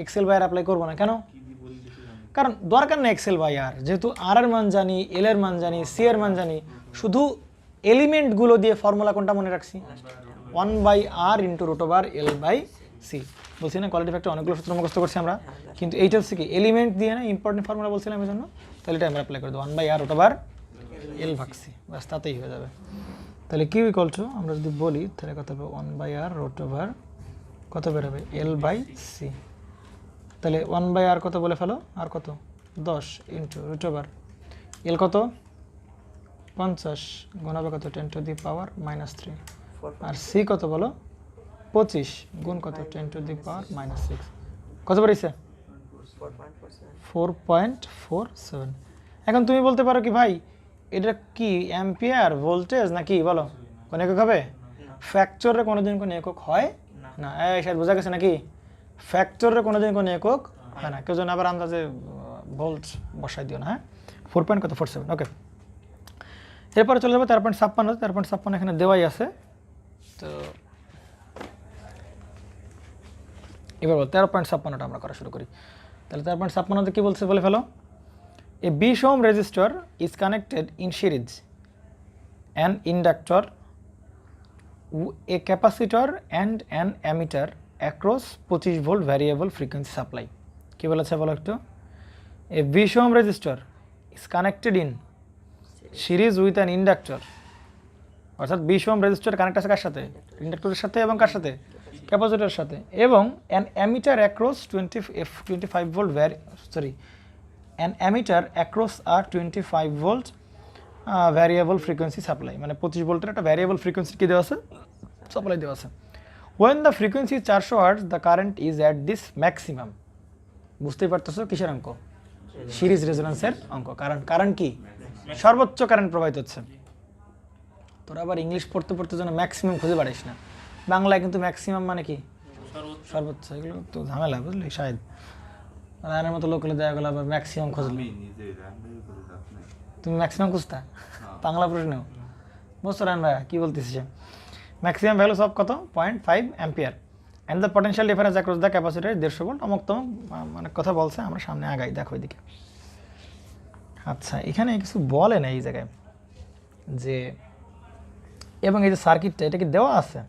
S1: এক্সেল বাই আর অ্যাপ্লাই করবো না, কেন? কারণ দরকার নেই এক্সেল বাই আর, যেহেতু আর এর মান জানি, এল এর মান জানি, সি এর মান জানি, শুধু এলিমেন্টগুলো দিয়ে ফর্মুলা কোনটা মনে রাখছি? 1/r into √L/c। বলছি না কোয়ালিটি ফ্যাক্টর অনেকগুলো সূত্র মুখস্থ করছি আমরা, কিন্তু এইটা হচ্ছে কি এলিমেন্ট দিয়ে না, ইম্পর্টেন্ট ফর্মুলা বলছিলাম এই জন্য। তাহলে এটা আমরা অ্যাপ্লাই করে দেবো 1/r√L/c, ব্যাস তাতেই হয়ে যাবে। তাহলে কিউ ইকুয়াল টু আমরা যদি বলি তাহলে কত হবে? 1/r√, কত বেরোবে? L/c। তাহলে 1/r কত বলে ফেলো? আর কত? 10 ইন্টু √, এল কত? 50 গুণ হবে কত? 10⁻³ আর সি কত বলো? 25 গুণ কত? 10⁻⁻6। কত বেরিয়েছে? 4.47। এখন তুমি বলতে পারো কি ভাই এটা কি অ্যাম্পিয়ার ভোল্টেজ নাকি? বলো কোন একক হবে? ফ্যাক্টরে কোনোদিন কোনো একক হয় না। এই শায়দ বোঝা গেছে নাকি? ফ্যাক্টরে কোনোদিন কোনো একক হয় না। কেউ যেন আবার আন্দাজে ভোল্ট বসাই দিও না। হ্যাঁ, 4.47। ওকে, এরপরে চলে যাবো 13.56। 13.56 এখানে দেওয়াই আছে। তো এবার বল 13.56টা আমরা করা শুরু করি। তাহলে 13.56তে কি বলছে বলে ফেলো? A Bish ohm resistor is connected in series, an inductor, a capacitor and an ammeter across 25 volt variable frequency supply. কি বলেছে বলো একটু? A Bish ohm resistor is connected in series with an inductor, অর্থাৎ Bish ohm resistor connect আছে কার সাথে? ইন্ডাক্টরের সাথে এবং কার সাথে? ক্যাপাসিটরের সাথে, এবং an ammeter across 25 volt an ammeter across a 25 volt variable frequency supply, মানে 25 ভোল্টের একটা ভ্যারিয়েবল ফ্রিকোয়েন্সি কি দেওয়া আছে? সাপ্লাই দেওয়া আছে। when the frequency is 400 hertz the current is at this maximum বুঝতেই পারতেছো কিসের অঙ্ক সিরিজ রেজোন্যান্সের অঙ্ক কারণ কি সর্বোচ্চ কারেন্ট প্রবাহিত হচ্ছে তোরা আবার ইংলিশ পড়তে পড়তে যেন ম্যাক্সিমাম খুঁজে পারিস না বাংলায় কিন্তু ম্যাক্সিমাম মানে কি সর্বোচ্চ এগুলো তো ঝামেলা বুঝলি শায়দ রানের মতো লোকলে দেওয়া গেলো আবার ম্যাক্সিমাম খুঁজলি তুমি ম্যাক্সিমাম খুঁজতা বাংলা প্রশ্ন বুঝছো রান ভাইয়া কী বলতেছিস ম্যাক্সিমাম ভ্যালু সব কত 0.5 ampere and the potential difference across the capacitor 150 volt অমুক তমুক মানে কথা বলছে আমরা সামনে আগাই দেখো এদিকে আচ্ছা এখানে কিছু বলে না এই জায়গায় যে এবং এই যে সার্কিটটা এটা কি দেওয়া আছে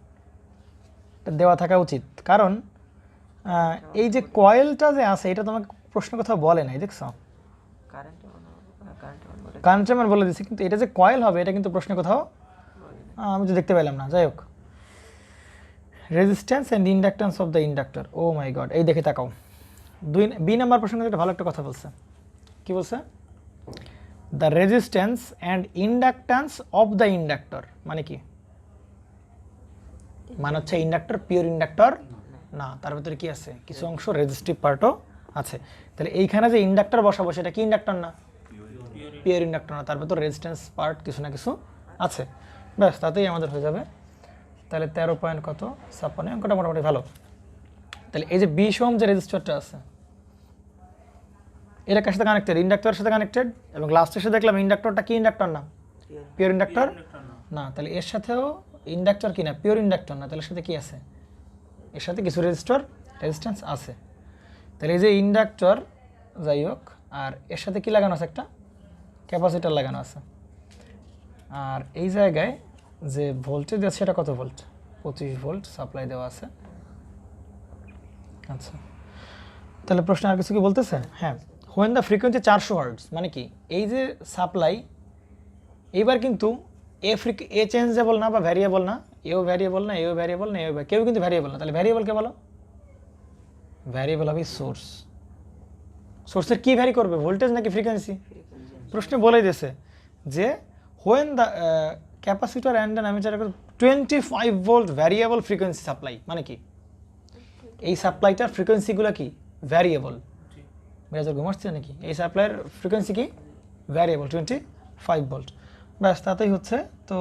S1: এটা দেওয়া থাকা উচিত কারণ এই যে কয়েলটা যে আছে এটা তোমাকে প্রশ্ন কথা বলে নাই দেখছো কারেন্ট আমার বলে দিচ্ছি কিন্তু এটা যে কয়েল হবে এটা কিন্তু প্রশ্ন কোথাও আমি তো দেখতে পেলাম না যাই হোক resistance and inductance of the inductor oh my god এই দেখে তাকাও বি নাম্বার প্রশ্নে একটা ভালো একটা কথা বলছে কি বলছে the resistance and inductance of the inductor মানে কি মানে হচ্ছে ইন্ডাক্টর পিওর ইন্ডাক্টর না তার ভিতরে কি আছে কিছু অংশ রেজিস্টিভ পার্টও আছে তাহলে এইখানে যে ইন্ডাক্টর বসাবো সেটা কি ইন্ডাক্টর না পিওর ইন্ডাক্টর না তার ভিতরে রেজিস্ট্যান্স পার্ট কিছু না কিছু আছে ব্যাস তাতেই আমাদের হয়ে যাবে তাহলে 13 পয়েন্ট কত 56 অঙ্কটা মোটামুটি ভালো তাহলে এই যে 20 ওহম যে রেজিস্টরটা আছে এটা কার সাথে কানেক্টেড ইন্ডাক্টরের সাথে কানেক্টেড এবং লাস্টে এসে দেখলাম ইন্ডাক্টরটা কি ইন্ডাক্টর না পিওর ইন্ডাক্টর না তাহলে এর সাথেও ইন্ডাক্টর কি না পিওর ইন্ডাক্টর না তাহলে সাথে কি আছে এর সাথে কিছু রেজিস্ট্যান্স আছে তাহলে এই যে ইন্ডাক্টর যাই হোক আর এর সাথে কি লাগানো আছে একটা ক্যাপাসিটর লাগানো আছে আর এই জায়গায় যে ভোল্টেজ আছে সেটা কত ভোল্ট 25 ভোল্ট সাপ্লাই দেওয়া আছে আচ্ছা তাহলে প্রশ্ন আর কিছু কি বলতেছে হ্যাঁ হোয়েন দ্য ফ্রিকোয়েন্সি 400 হার্টজ মানে কি এই যে সাপ্লাই এইবার কিন্তু এ চেঞ্জেবল না বা ভ্যারিয়েবল না এও ভ্যারিয়েবল না এও ভ্যারিয়েবল না এও কেউ কিন্তু ভ্যারিয়েবল না তাহলে ভ্যারিয়েবল কে বলো ভ্যারিয়েবল হবে সোর্সের কি ভ্যারি করবে ভোল্টেজ নাকি ফ্রিকোয়েন্সি প্রশ্নে বলে দিয়েছে যে when the capacitor and an ammeter 25 volt variable frequency supply মানে কি এই সাপ্লাইটার ফ্রিকোয়েন্সিগুলো কি ভ্যারিয়েবল মেজার ঘুমাচ্ছে নাকি এই সাপ্লাইয়ের ফ্রিকোয়েন্সি কি ভ্যারিয়েবল 25 ভোল্ট ব্যাস তাতেই হচ্ছে তো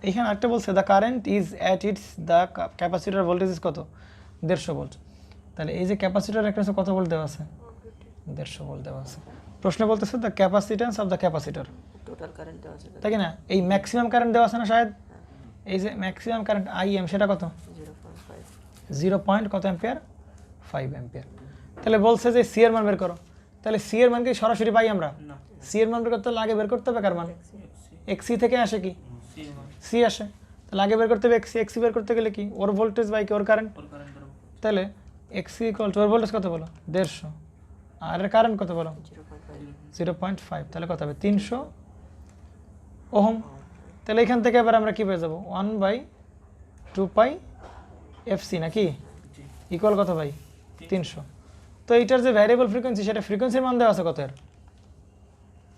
S1: এখানে একটা বলছে the current is at it's the capacitor voltage is কত 150 ভোল্ট তাহলে এই যে ক্যাপাসিটর একটা কত ভোল্ট দেওয়া আছে 150 ভোল্ট দেওয়া আছে প্রশ্ন বলতেছে the capacitance of the capacitor total current দেওয়া আছে তাই না এই ম্যাক্সিমাম কারেন্ট দেওয়া আছে না শায়দ এই যে ম্যাক্সিমাম কারেন্ট আইএম সেটা কত 0. কত অ্যাম্পিয়ার 5 অ্যাম্পিয়ার তাহলে বলছে যে সি এর মান বের করো তাহলে সি এর মান কি সরাসরি পাই আমরা সি এর মান বের করতে হলে আগে বের করতে হবে কার মান এক্সি থেকে আসে কি সি আসে তাহলে আগে বের করতে হবে এক্সি বের করতে গেলে কি ওর ভোল্টেজ বাই কি ওর কারেন্ট তাহলে এক্সি ইকুয়াল টু ওর ভোল্টেজ কত বলো 150 আর এর কারেন্ট কত বলো 0.5 তাহলে কত হবে 300 ওহম তাহলে এখান থেকে এবার আমরা কি পেয়ে যাবো 1/2 পাই এফসি নাকি ইকুয়াল কত ভাই 300 তো এইটার যে ভ্যারিয়েবল ফ্রিকোয়েন্সি সেটা ফ্রিকোয়েন্সির মান দেওয়া আছে কত এর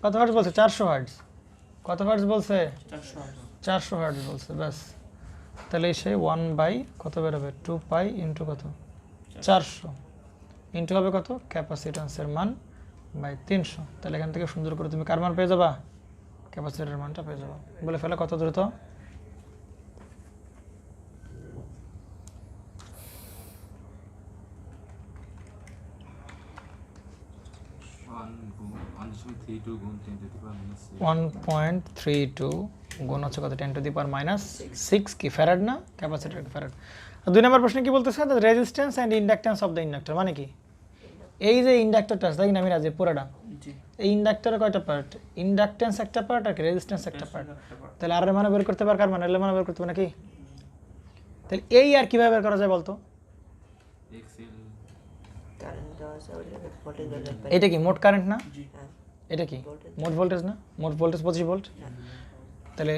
S1: কত হার্টজ বলছে 400 হার্টজ কত হার্টজ বলছে 400 হার্টজ বলছে ব্যাস তাহলে সেই 1 কত বেরোবে 2 পাই ইন্টু কত 400 ইন্টু হবে কত ক্যাপাসিট্যান্সের মান বাই 300 তাহলে এখান থেকে সুন্দর করে তুমি কার মান পেয়ে যাবা ক্যাপাসিটরের মানটা পেয়ে যাবা বলে ফেলে কত দ্রুত গুণ হচ্ছে কত 10 টু দি পাওয়ার মাইনাস 6 কি ফ্যারাড না ক্যাপাসিটর ফ্যারাড আর 2 নম্বর প্রশ্ন কি বলতেছে the resistance and inductance of the inductor মানে কি এই যে ইন্ডাক্টরটা আছে তাই না আমি রাজি পুরোটা এই ইন্ডাক্টরের কয়টা পার্ট ইন্ডাকট্যান্স একটা পার্ট আর রেজিস্ট্যান্স একটা পার্ট তাহলে আর এর মানে বের করতে পার কার মানে এর মানে বের করতে পার নাকি তাহলে এই আর কিভাবে বের করা যায় বলতো এটা কি মোট কারেন্ট না এটা কি মোট ভোল্টেজ না মোট ভোল্টেজ 25 ভোল্ট তাহলে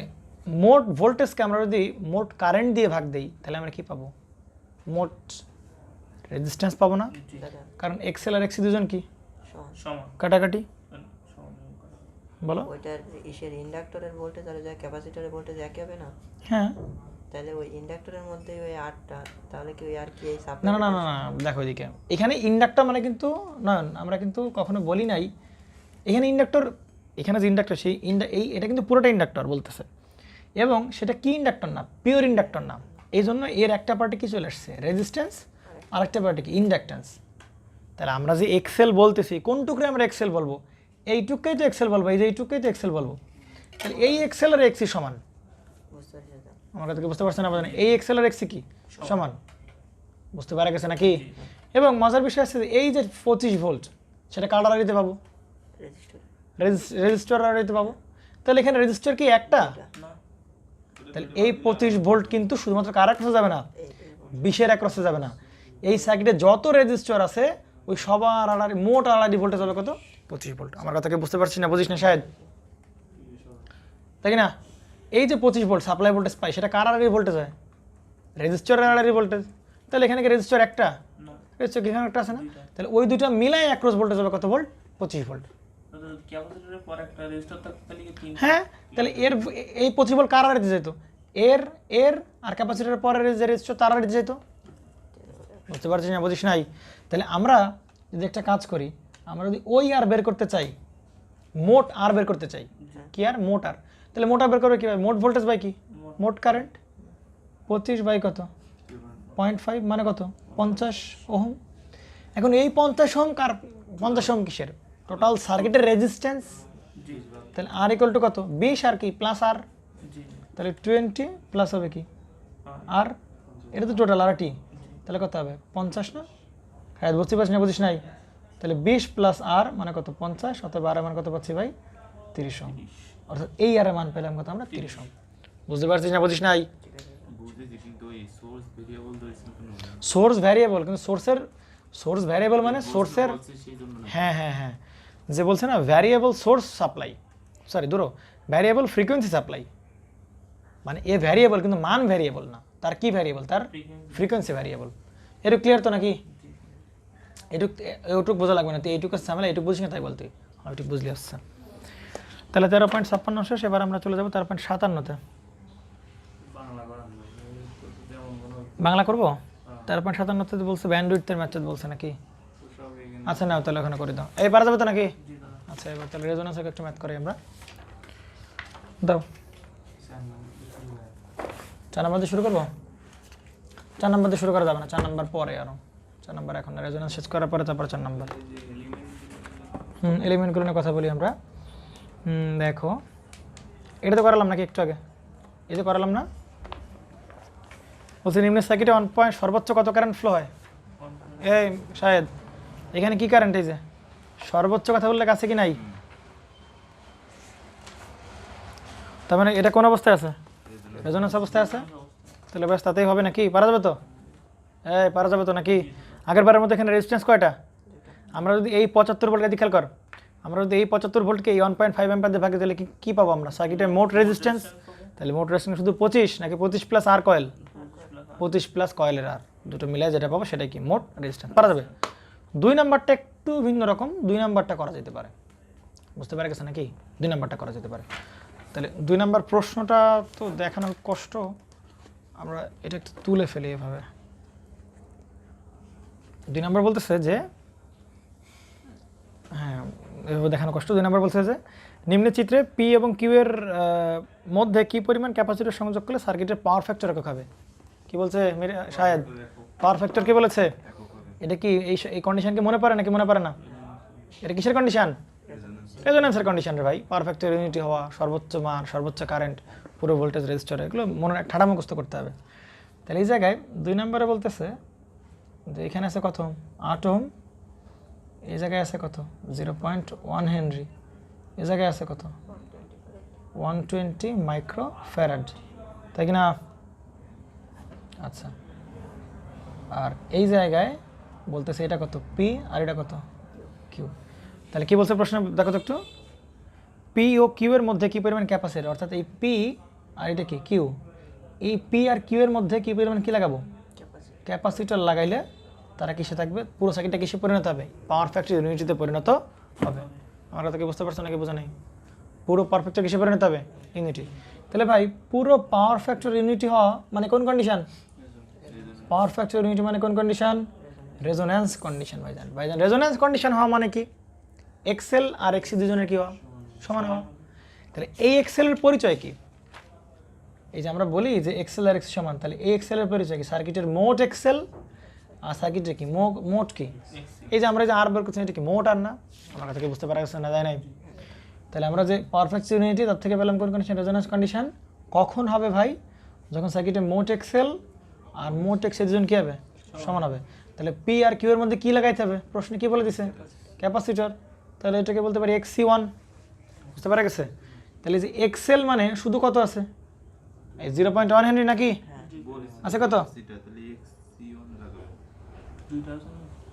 S1: মোট ভোল্টেজকে আমরা যদি মোট কারেন্ট দিয়ে ভাগ দেই তাহলে আমরা কি পাবো মোট রেজিস্ট্যান্স পাবো না কারণ এক্সএল আর এক্সি দুজন কি সমান কাটাকাটি বলো
S2: ওইটার ইসের ইন্ডাক্টরের ভোল্টেজ আর ক্যাপাসিটরের ভোল্টেজ একই হবে না
S1: হ্যাঁ
S2: তাহলে ওই ইন্ডাক্টরের মধ্যে ওই আরটা, তাহলে কি ওই আর কি এই
S1: না না না না না, দেখো এদিকে এখানে ইন্ডাক্টর মানে কিন্তু না, আমরা কিন্তু কখনো বলি নাই এখানে ইন্ডাক্টর, এখানে যে ইন্ডাক্টর সেই এটা কিন্তু পুরোটা ইন্ডাক্টর বলতেছে, এবং সেটা কি ইন্ডাক্টর না, পিওর ইন্ডাক্টর না। এই জন্য এর একটা পার্টি কি চলে আসছে রেজিস্ট্যান্স, আর একটা পার্টি কি ইন্ডাক্ট্যান্স। তাহলে আমরা যে এক্সেল বলতেছি কোনটুকুরে আমরা এক্সেল বলবো, এইটুকুকেই তো এক্সেল বলবো, এই যে এইটুকুকেই তো এক্সেল বলবো। তাহলে এই এক্সেল আর এক্সি সমান,
S2: বুঝতে পারছি দাদা।
S1: আমার কাছে বুঝতে পারছেন আপনারা, এই এক্সেল আর এক্সি কি সমান, বুঝতে পারা গেছে নাকি? এবং মজার বিষয় আছে যে এই যে 25 ভোল্ট সেটা কার আড়াইতে পাবো,
S2: রেজিস্টার
S1: রেজিস্টার আড়াইতে পাবো। তাহলে এখানে রেজিস্টার কি একটা, তাহলে এই 25 ভোল্ট কিন্তু শুধুমাত্র কার ক্রসে যাবে না, 20-এর ক্রসে যাবে না। এই সার্কিটে যত রেজিস্টার আছে ওই সবার আড়াআড়ি মোট আড়াআড়ি ভোল্টেজ হবে কত, 25 ভোল্ট। আমার কথাকে বুঝতে পারছি না, বুঝিস না শায়দ, তাই না? এই যে 25 ভোল্ট সাপ্লাই ভোল্টেজ পাই সেটা কার আড়াআড়ি ভোল্টেজ হয়, রেজিস্টারের আড়াআড়ি ভোল্টেজ। তাহলে এখানে কি রেজিস্টার একটা, রেজিস্টার এখানে একটা আছে না, তাহলে ওই দুইটা মিলাই অ্যাক্রস ভোল্টেজ হবে কত ভোল্ট, 25 ভোল্ট। হ্যাঁ, তাহলে এর এই 25 ভোল্ট কার আড়াআড়ি যেত, এর এর আর ক্যাপাসিটরের পরের যে রেজিস্টার তার আড়াআড়ি যেত, বুঝতে পারছিস না, বুঝিস নাই? তাহলে আমরা যদি একটা কাজ করি, আমরা যদি ওই আর বের করতে চাই, মোট আর বের করতে চাই, কি আর মোট আর, তাহলে মোট আর বের করবে কীভাবে, মোট ভোল্টেজ বাই কি, মোট কারেন্ট 25 বাই কত 0.5 মানে কত 50 ওহম। এখন এই 50 ওহম কার, 50 ওহম কিসের, টোটাল সার্কিটের রেজিস্ট্যান্স। তাহলে আর ইকুয়াল টু কত 20 আর কি প্লাস আর, তাহলে 20 প্লাস হবে কি আর, এটা তো টোটাল আর টি, তাহলে কত হবে 50 না? হ্যাঁ বুঝতে পারছি না, বুঝিস নাই? তাহলে 20 প্লাস আর মানে কত 50, অথবা আর মান কত পাচ্ছি ভাই 30 ওহম, অর্থাৎ এই আর মান পেলাম কত আমরা 30 ওহম। বুঝতে পারছিস না, বুঝিস নাই? সোর্স ভ্যারিয়েবল, কিন্তু সোর্স ভ্যারিয়েবল মানে সোর্সের, হ্যাঁ হ্যাঁ হ্যাঁ, যে বলছে না ভ্যারিয়েবল সোর্স সাপ্লাই, সরি ধরো ভ্যারিয়েবল ফ্রিকোয়েন্সি সাপ্লাই, মানে এ ভ্যারিয়েবল কিন্তু মান ভ্যারিয়েবল না, তার কি ভ্যারিয়েবল, তার ফ্রিকোয়েন্সি ভ্যারিয়েবল। এটুকু ক্লিয়ার তো নাকি? এইটুকু বোঝা লাগবে না, তুই এইটুকু ঝামেলা এইটুকু বুঝিস না তাই বলতে, এইটুকু বুঝলে আসছে। তাহলে 13.56 শেষ, এবার আমরা চলে যাবো 13.57-তে। বাংলা করবো 13.57-তে বলছে ব্যান্ডউইডথের ম্যাথড বলছে নাকি? আচ্ছা নাও তাহলে ওখানে করে দাও, এই পারা যাবে তো নাকি? আচ্ছা এবার তাহলে রেজোন্যান্সের একটু ম্যাথ করি আমরা, দাও 4 নম্বর দিয়ে শুরু করবো। 4 নম্বর দিয়ে শুরু করা যাবে না, 4 নম্বর পরে, আরও 4 নম্বর এখন রেজোন্যান্স শেষ করার পরে তারপর 4 নম্বর। এলিমেন্টগুলো নিয়ে কথা বলি আমরা। দেখো এটা তো করালাম নাকি একটু আগে, এই তো করালাম না, বলছি নিম্নের সার্কিটে 1 পয়েন্ট সর্বোচ্চ কত কারেন্ট ফ্লো হয়, এই শায়দ এখানে কি কারেন্ট, এই যে সর্বোচ্চ কথা বললে কাছে কি নাই, তার মানে এটা কোন অবস্থায় আছে, রেজোন্যান্স অবস্থায় আছে, তাহলে ব্যাস তাতেই হবে নাকি, পারা যাবে তো, এই পারা যাবে তো নাকি? আগের বারের মতো এখানে রেজিস্ট্যান্স কয়টা, আমরা যদি এই 75 ভোল্ট খেয়াল কর, আমরা যদি এই 75 ভোল্টকে এই 1.5 অ্যাম্পিয়ার দিয়ে ভাগে দিলে কি পাবো আমরা, সার্কিটের মোট রেজিস্ট্যান্স। তাহলে মোট রেজিস্ট্যান্স শুধু 25 নাকি 25 প্লাস আর কয়েল, 25 প্লাস কয়েলের আর, দুটো মিলে যেটা পাবো সেটাই কি মোট রেজিস্ট্যান্স, পারা যাবে। 2 নাম্বারটা একটু ভিন্ন রকম, 2 নাম্বারটা করা যেতে পারে, বুঝতে পারা গেছে নাকি? 2 নাম্বারটা করা যেতে পারে। তাহলে 2 নাম্বার প্রশ্নটা তো দেখানো কষ্ট, আমরা এটা একটু তুলে ফেলি এভাবে। 2 নাম্বার বলতেছে যে, হ্যাঁ এভাবে দেখানো কষ্ট। 2 নাম্বার বলতেছে যে নিম্ন চিত্রে পি এবং কিউ এর মধ্যে কি পরিমাণ ক্যাপাসিটর সংযোগ করলে সার্কিটের পাওয়ার ফ্যাক্টর একক হবে। কি বলছে শায়দ, পাওয়ার ফ্যাক্টর কি বলেছে? এটা কি এই কন্ডিশনকে মনে পড়ে নাকি মনে পড়ে না? এটা কিসের কন্ডিশন? রেজোন্যান্সের কন্ডিশন রে ভাই। পাওয়ার ফ্যাক্টর ইউনিটি হওয়া, সর্বোচ্চ মান, সর্বোচ্চ কারেন্ট, পুরো ভোল্টেজ রেজিস্টার, এগুলো মনে ঠাড়া মুখস্থ করতে হবে। তাহলে এই জায়গায় 2 নম্বরে বলতেছে যে এখানে আছে কত 8 ওহম, এই জায়গায় আছে কত 0.1 হেনরি, এই জায়গায় আছে কত 120 মাইক্রো ফ্যারাড, তাই কি না? আচ্ছা, আর এই জায়গায় বলতেছে এটা কত পি আর এটা কত কিউ। তাহলে কি বলছে প্রশ্ন দেখো তো একটু, পি ও কিউ এর মধ্যে কি পরিমাণ ক্যাপাসিটর, অর্থাৎ এই পি আর এটা কি কিউ, এই পি আর কিউ এর মধ্যে কি পরিমাণ কি লাগাবো, ক্যাপাসিটর লাগাইলে তারা কিসে থাকবে, পুরো সার্কিটটা কিসে পরিণত হবে, পাওয়ার ফ্যাক্টর ইউনিটিতে পরিণত হবে। আমরা তাকে বুঝতে পারছো নাকি বোঝা নেই? পুরো পাওয়ার ফ্যাক্টর কিসে পরিণত হবে, ইউনিটি। তাহলে ভাই পুরো পাওয়ার ফ্যাক্টর ইউনিটি হওয়া মানে কোন কন্ডিশন? পাওয়ার ফ্যাক্টর ইউনিটি মানে কোন কন্ডিশন? রেজোন্যান্স কন্ডিশন ভাইজান। ভাইজান রেজোন্যান্স কন্ডিশন হওয়া মানে কি? এক্সেল আর এক্সি দুজনের কি হওয়া? সমান হওয়া। তাহলে এই এক্সেলের পরিচয় কি? এই যে আমরা বলি যে এক্সেল আর এক্সি সমান, তাহলে এই এক্সেলের পরিচয় কি? সার্কিটের মোট এক্সেল আর সার্কিটের কি মোট কি? এই যে আমরা যে আর বের করছি এটা কি মোট আর না? আমার কাছে কি বুঝতে পারা গেছে না? যায় নাই? তাহলে আমরা যে পারফেক্ট ইউনিটি তার থেকে পেলাম কোন কন্ডিশন? Resonance condition. কখন হবে ভাই? যখন সার্কিটের মোট এক্সেল আর মোট এক্সি দুজন কি হবে? সমান হবে। তাহলে পি আর কিউ এর মধ্যে কি লাগাইতে হবে? প্রশ্নে কি বলে দিছে? ক্যাপাসিটর। তাহলে এটাকে বলতে পারি XC1। বুঝতে পারা গেছে? তাহলে যে এক্সেল মানে শুধু কত আছে? এই 0.1 হেনরি নাকি? আছে কত?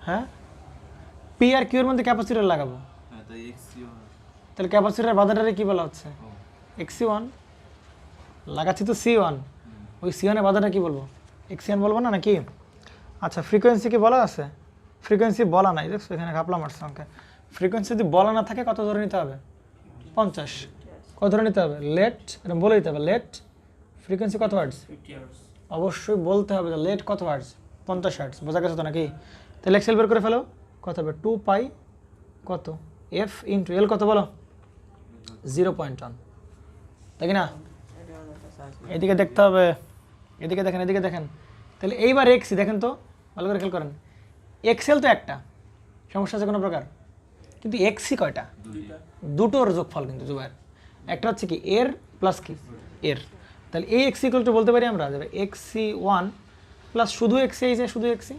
S1: হ্যাঁ, পি আর কিউ এর মধ্যে ক্যাপাসিটর লাগাবো। তাহলে ক্যাপাসিটরের বাধাটারে কি বলা হচ্ছে? XC1। লাগাচ্ছি তো C1, ওই C1 এর বাধাটা কি বলবো? XC1 বলবো না নাকি? আচ্ছা, ফ্রিকোয়েন্সি কি বলা আছে? ফ্রিকোয়েন্সি বলা নাই, দেখছো এখানে ঘাপলা মারছে অঙ্কে। ফ্রিকোয়েন্সি যদি বলা না থাকে কত ধরে নিতে হবে? 50। কত ধরে নিতে হবে? লেট, এটা বলে দিতে হবে। লেট ফ্রিকোয়েন্সি কত হার্টজ? অবশ্যই বলতে হবে যে লেট কত হার্টজ? 50 হার্টজ। বোঝা গেছে তো নাকি? তাহলে এক্সেল বের করে ফেলো। কত হবে? 2 পাই কত এফ ইন্টু এল কত বলো? 0.1, তাই কি না? এদিকে দেখতে হবে, এদিকে দেখেন, এদিকে দেখেন। তাহলে এইবার এক্সি দেখেন তো, ভালো করে খেয়াল করেন। এক্সেল তো একটা, সমস্যা আছে কোনো প্রকার? কিন্তু এক্সি কয়টা? দুটোর যোগফল কিন্তু জুবাইর। একটা হচ্ছে কি এর প্লাস কি এর। তাহলে এই এক্সি ইকুয়াল টু বলতে পারি আমরা যে XC1 প্লাস শুধু এক্সি, এই যে শুধু এক্সি,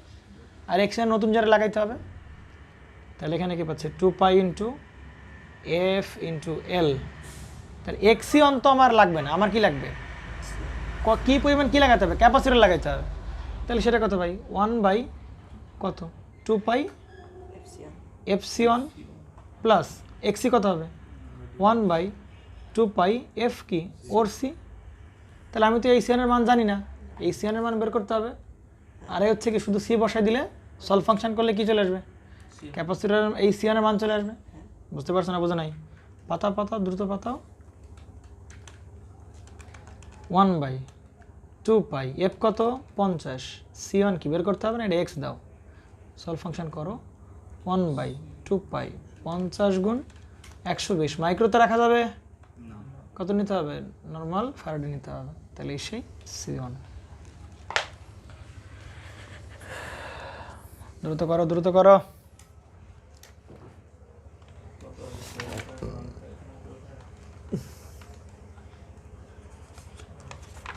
S1: আর এক্সি আর নতুন যারা লাগাইতে হবে। তাহলে এখানে কি পাচ্ছে? 2 pi into F into L. তাহলে XC1 তো আমার লাগবে না, আমার কি লাগবে? কি পরিমাণ কি লাগাতে হবে? ক্যাপাসিটর লাগাইতে হবে। তাহলে সেটা কত ভাই? 1 বাই কত? 2 পাই FC1 প্লাস XC কত হবে? 1 বাই 2 পাই এফ কি ওর সি। তাহলে আমি তো এই সিয়ানের মান জানি না, এই সিয়ানের মান বের করতে হবে। আর এই হচ্ছে কি শুধু সি বসাই দিলে সলভ ফাংশন করলে কি চলে আসবে? ক্যাপাসিটরের এই সিয়ানের মান চলে আসবে। বুঝতে পারছো না? বোঝো নাই? পাতাও পাতাও, দ্রুত পাতাও। 1 বাই 2 পাই এফ কত? 50। C1 কি বের করতে হবে না? এটা এক্স দাও, সলভ ফাংশন করো। 1 বাই 2 পাই 50 গুণ 120। মাইক্রোতে রাখা যাবে? কত নিতে হবে? নর্মাল ফ্যারাডে নিতে হবে। তাহলে সেই C1। দ্রুত করো, দ্রুত করো।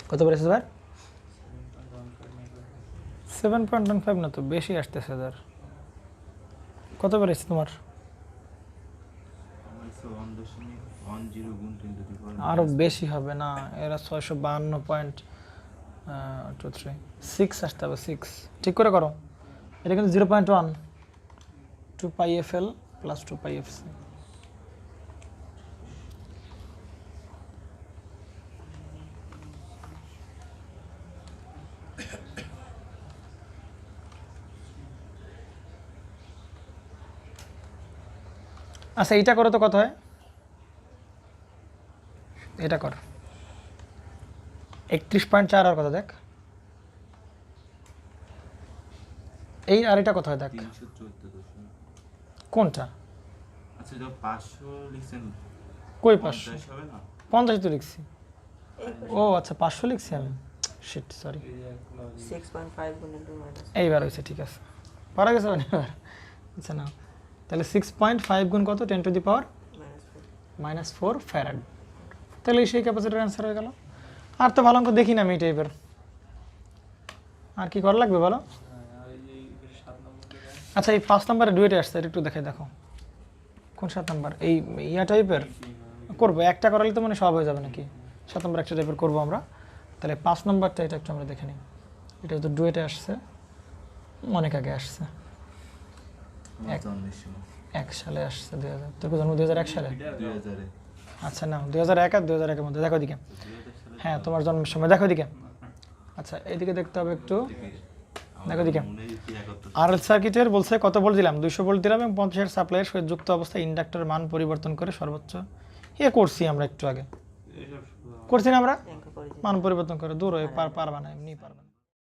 S1: কত বেড়েছে স্যার? 7.15 না তো, বেশি আসতেছে স্যার। কত বেড়েছে তোমার? আরো বেশি হবে না, এরা 652.23 আসতে হবে। 6 ঠিক করে করো। এটা কিন্তু 0.1, 2 পাই এফ এল প্লাস 2 পাই এফ সি। আচ্ছা, এইটা করো তো কত হয়? এটা কর 31.4 আর কত দেখ। এই আর এটা কত হয় দেখ। কোনটা? কই 500? 50 তো লিখছি। ও আচ্ছা, 500 লিখছি আমি। Sheet, sorry.
S2: 6.5 গুণ ইনটু মাইনাস।
S1: এইবার হয়েছে, ঠিক আছে, পারা গেছে মানে এবার। আচ্ছা না, তাহলে 6.5 গুণ কত? 10 টু দি পাওয়ার -4 ফ্যারাড। তাহলে সেই ক্যাপাসিটর অ্যান্সার হয়ে গেল। আর তো ভালো অঙ্ক দেখি না আমি এই টাইপের। আর কি করা লাগবে বলো? আচ্ছা, এই 5 নম্বরে ডুয়েটে আসছে, এটা একটু দেখে দেখো। কোন 7 নম্বর? এই ইয়া টাইপের করবো একটা করালে তো মানে সব হয়ে যাবে নাকি? 7 নম্বর একটা টাইপের করবো আমরা। তাহলে 5 নম্বরটা এটা একটু আমরা দেখে নিই। এটা তো ডুয়েটে আসছে, অনেক আগে আসছে, 1 সালে আসছে। 2000, তোর জন্ম 2001 সালে? আচ্ছা না, 2001 আর 2001 এর মধ্যে। দেখো দিকে, হ্যাঁ তোমার জন্মের সময়। দেখো দিকে, আচ্ছা এইদিকে দেখতে হবে একটু। দেখো দিকে, আরএল সার্কিটের বলছে কত ভোল্ট দিলাম? 200 ভোল্ট দিলাম এবং 50 সাপ্লাইয়ের সহিত যুক্ত অবস্থায় ইন্ডাক্টরের মান পরিবর্তন করে সর্বোচ্চ করছি আমরা একটু আগে। করছি না আমরা
S2: অঙ্ক করে দিই।
S1: মান পরিবর্তন করে দূর হয়ে পারবা না এমনি পারবা না